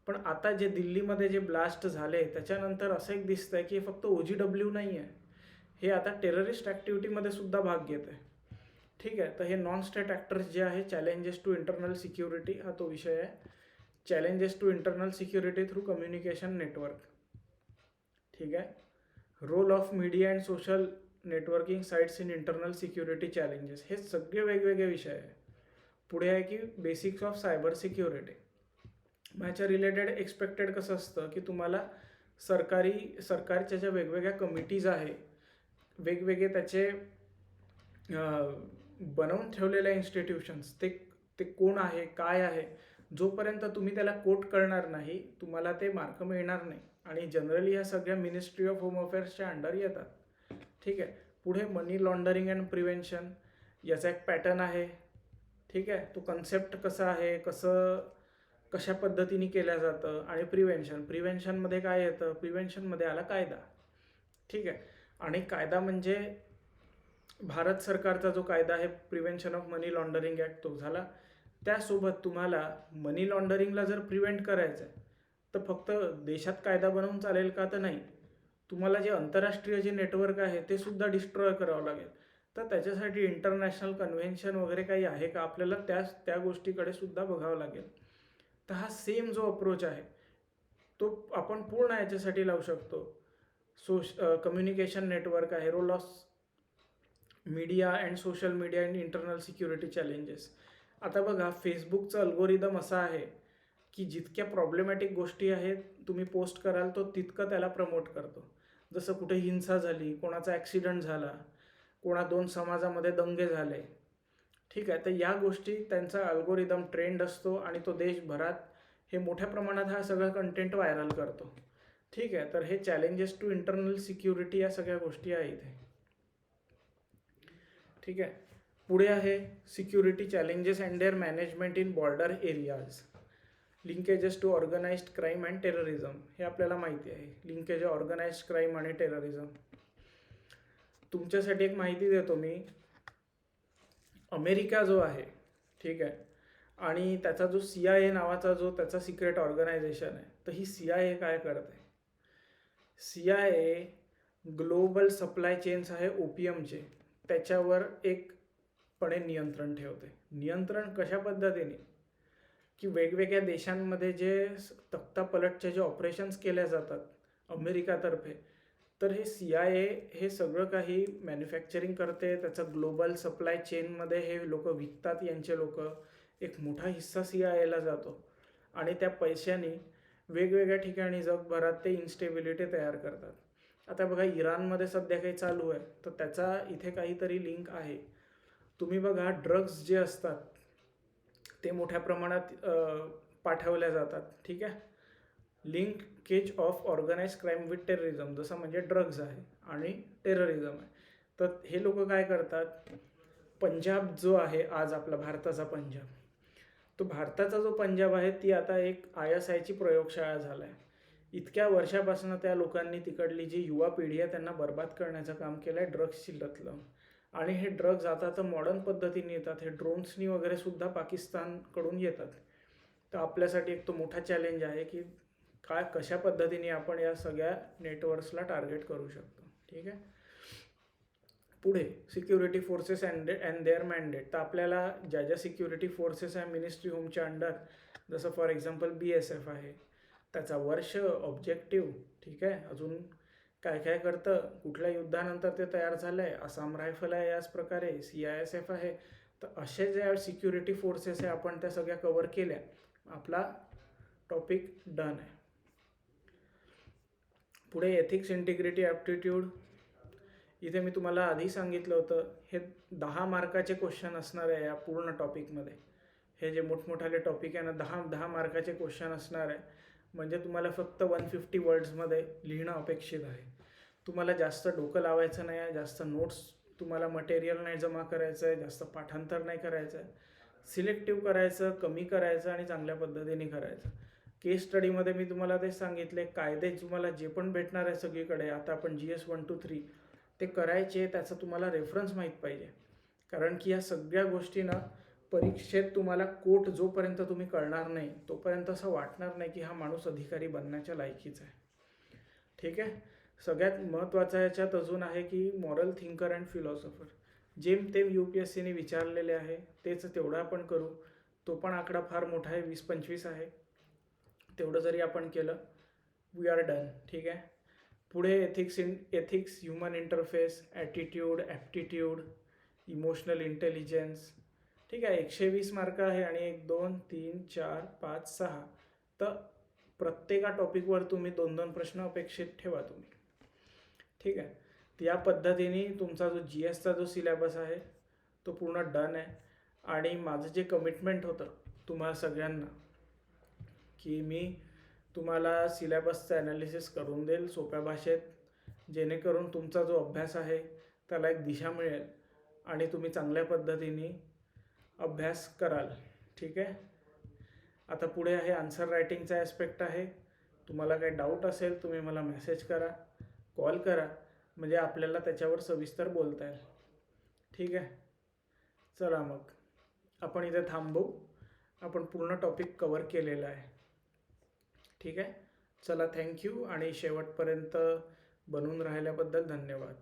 पण आता जे दिल्लीमध्ये जे ब्लास्ट झाले त्याच्यानंतर असं एक दिसतं आहे की फक्त OGW नाही आहे, हे आता टेररिस्ट ॲक्टिव्हिटीमध्ये सुद्धा भाग घेत आहे. ठीक आहे, तर हे नॉन स्टेट ॲक्टर्स जे आहे, चॅलेंजेस टू इंटरनल सिक्युरिटी हा तो विषय आहे. Challenges to internal security through communication network. ठीक आहे, role of media and social networking sites in internal security challenges. हे सगळे वेगवेगळे विषय आहे. पुढे आहे की बेसिक्स ऑफ सायबर सिक्युरिटी. ह्याच्या रिलेटेड एक्सपेक्टेड कसं असतं की तुम्हाला सरकारच्या ज्या वेगवेगळ्या कमिटीज आहे, वेगवेगळे त्याचे बनवून ठेवलेल्या इन्स्टिट्यूशन्स, ते कोण आहे, काय आहे, जोपर्यंत तुम्ही त्याला कोट करणार नाही तुम्हाला ते मार्क मिळणार नाही. आणि जनरली ह्या सगळ्या मिनिस्ट्री ऑफ होम अफेअर्सच्या अंडर येतात. ठीक आहे, पुढे मनी लॉन्डरिंग अँड प्रिव्हेन्शन, याचा एक पॅटर्न आहे. ठीक आहे, तो कन्सेप्ट कसा आहे, कशा पद्धतीने केलं जातं. आणि प्रिव्हेन्शनमध्ये काय येतं, प्रिव्हेन्शनमध्ये आला कायदा. ठीक आहे, आणि कायदा म्हणजे भारत सरकारचा जो कायदा आहे prevention of money laundering act, तो झाला. त्यासोबत तुम्हाला मनी लॉन्डरिंगला जर प्रिव्हेंट करायचं आहे तर फक्त देशात कायदा बनवून चालेल का, तर नाही, तुम्हाला जे आंतरराष्ट्रीय जे नेटवर्क आहे ते सुद्धा डिस्ट्रॉय करावं लागेल. तर त्याच्यासाठी इंटरनॅशनल कन्व्हेन्शन वगैरे काही आहे का, आपल्याला त्या गोष्टीकडे सुद्धा बघावं लागेल. तर हा सेम जो अप्रोच आहे तो आपण पूर्ण याच्यासाठी लावू शकतो. कम्युनिकेशन नेटवर्क आहे, role of media and social media and internal security challenges. आता बघा, फेसबुकचं अल्गोरिदम असा आहे की जितक्या प्रॉब्लेमॅटिक गोष्टी आहेत तुम्ही पोस्ट कराल तो तितकं त्याला प्रमोट करतो. जसं कुठे हिंसा झाली, कोणाचा ॲक्सिडेंट झाला, दोन समाजामध्ये दंगे झाले. ठीक आहे, तर या गोष्टी त्यांचा अल्गोरिदम ट्रेंड असतो आणि तो देशभरात हे मोठ्या प्रमाणात हा सगळा कंटेंट व्हायरल करतो. ठीक आहे, तर हे चॅलेंजेस टू इंटरनल सिक्युरिटी या सगळ्या गोष्टी आहेत इथे. ठीक आहे, पुढे आहे security challenges and their management in border areas. Linkages to organised crime and terrorism, हे आपल्याला माहिती आहे. लिंकेज ऑर्गनाइज्ड क्राईम आणि टेररिझम. तुमच्यासाठी एक माहिती देतो मी. अमेरिका जो आहे, ठीक आहे, आणि त्याचा जो CIA नावाचा जो त्याचा सिक्रेट ऑर्गनायझेशन आहे, तर ही CIA काय करते, CIA ग्लोबल सप्लाय चेन्स आहे ओपीएमचे, त्याच्यावर एकपणे नियंत्रण ठेवते. नियंत्रण कशा पद्धतीने की वेगवेगळ्या देशांमध्ये जे तख्तापलटचे जे ऑपरेशन्स केल्या जातात अमेरिकातर्फे, तर हे CIA हे सगळं काही मॅन्युफॅक्चरिंग करते. त्याचं ग्लोबल सप्लाय चेनमध्ये हे लोक विकतात. यांचे लोक एक मोठा हिस्सा CIAला जातो आणि त्या पैशाने वेगवेगळ्या ठिकाणी जगभरात ते इन्स्टेबिलिटी तयार करतात. आता बघा, इराणमध्ये सध्या काही चालू आहे, तर त्याचा इथे काहीतरी लिंक आहे. तुम्ही बघा, ड्रग्ज जे असतात ते मोठ्या प्रमाणात पाठवल्या जातात. ठीक आहे, linkage of organise crime with terrorism, जसं म्हणजे ड्रग्ज आहे आणि टेररिझम आहे. तर हे लोक काय करतात, पंजाब जो आहे आज आपला भारताचा पंजाब, तो भारताचा जो पंजाब आहे ती आता एक ISIची प्रयोगशाळा झाला आहे. इतक्या वर्षापासून त्या लोकांनी तिकडली जी युवा पिढी आहे त्यांना बर्बाद करण्याचं काम केलं आहे ड्रग्सची लत लावून. आणि हे ड्रग्ज आता तर मॉडर्न पद्धतीने येतात, हे ड्रोन्सनी वगैरे सुद्धा पाकिस्तानकडून येतात. तर आपल्यासाठी एक तो मोठा चॅलेंज आहे की कशा पद्धतीने आपण या सगळ्या नेटवर्क्सला टार्गेट करू शकतो. ठीक आहे. पुढे security forces and their mandate. तर आपल्याला ज्या ज्या सिक्युरिटी फोर्सेस आहे मिनिस्ट्री होमच्या अंडर, जसं फॉर एक्झाम्पल BSF आहे, त्याचा वर्ष, ऑब्जेक्टिव्ह, ठीक आहे, अजून काय काय करतं, कुठल्या युद्धानंतर ते तयार झालं आहे, आसाम रायफल आहे याच प्रकारे, CISF आहे. तर असे ज्या सिक्युरिटी फोर्सेस आहे आपण त्या सगळ्या कवर केल्या, आपला टॉपिक डन आहे. पुढे एथिक्स, इंटिग्रिटी, ॲप्टिट्यूड. इथे मी तुम्हाला आधी सांगितलं होतं हे 10 मार्काचे क्वेश्चन असणार आहे या पूर्ण टॉपिकमध्ये. हे जे मोठमोठाले टॉपिक आहे ना, 10 मार्काचे क्वेश्चन असणार आहे. म्हणजे तुम्हाला फक्त 150 वर्ड्समध्ये लिहिणं अपेक्षित आहे. तुम्हाला जास्त डोकं लावायचं नाही आहे, जास्त नोट्स तुम्हाला मटेरियल नाही जमा करायचं आहे, जास्त पाठांतर नाही करायचं आहे. सिलेक्टिव्ह करायचं, कमी करायचं आणि चांगल्या पद्धतीने करायचं. केस स्टडीमध्ये मी तुम्हाला ते सांगितले, कायदे तुम्हाला जे पण भेटणार आहे सगळीकडे, आता आपण GS 1 2 3 ते करायचे, त्याचा तुम्हाला रेफरन्स माहीत पाहिजे. कारण की या सगळ्या गोष्टी ना परीक्षेत तुम्हाला कोट जोपर्यंत तुम्ही कळणार नाही तोपर्यंत असं वाटणार नाही की हा माणूस अधिकारी बनण्याच्या लायकीचा आहे. ठीक आहे. सगळ्यात महत्त्वाचं याच्यात अजून आहे की मॉरल थिंकर अँड फिलॉसॉफर. जेमतेम UPSCने विचारलेले आहे तेच तेवढं आपण करू. तो पण आकडा फार मोठा आहे, 20-25 आहे. तेवढं जरी आपण केलं, वी आर डन. ठीक आहे. पुढे ethics, human interface, attitude, aptitude, emotional intelligence. ठीक आहे. 120 मार्क आहे आणि 1 2 3 4 5 6. तर प्रत्येका टॉपिकवर तुम्ही 2-2 प्रश्न अपेक्षित ठेवा तुम्ही. ठीक आहे. तर या पद्धतीने तुमचा जो GSचा जो सिलेबस आहे तो पूर्ण डन आहे. आणि माझं जे कमिटमेंट होतं तुम्हाला सगळ्यांना की मी तुम्हाला सिलेबसचं ॲनालिसिस करून देईल सोप्या भाषेत, जेणेकरून तुमचा जो अभ्यास आहे त्याला एक दिशा मिळेल आणि तुम्ही चांगल्या पद्धतीने अभ्यास कराल. ठीक आहे. आता पुढे आहे आन्सर रायटिंगचा ॲस्पेक्ट आहे. तुम्हाला काही डाऊट असेल तुम्ही मला मेसेज करा, कॉल करा, म्हणजे आपल्याला त्याच्यावर सविस्तर बोलता येईल. ठीक आहे. चला मग आपण इथे थांबू. आपण पूर्ण टॉपिक कवर केलेला आहे. ठीक आहे. चला, थँक्यू आणि शेवटपर्यंत बनवून राहिल्याबद्दल धन्यवाद.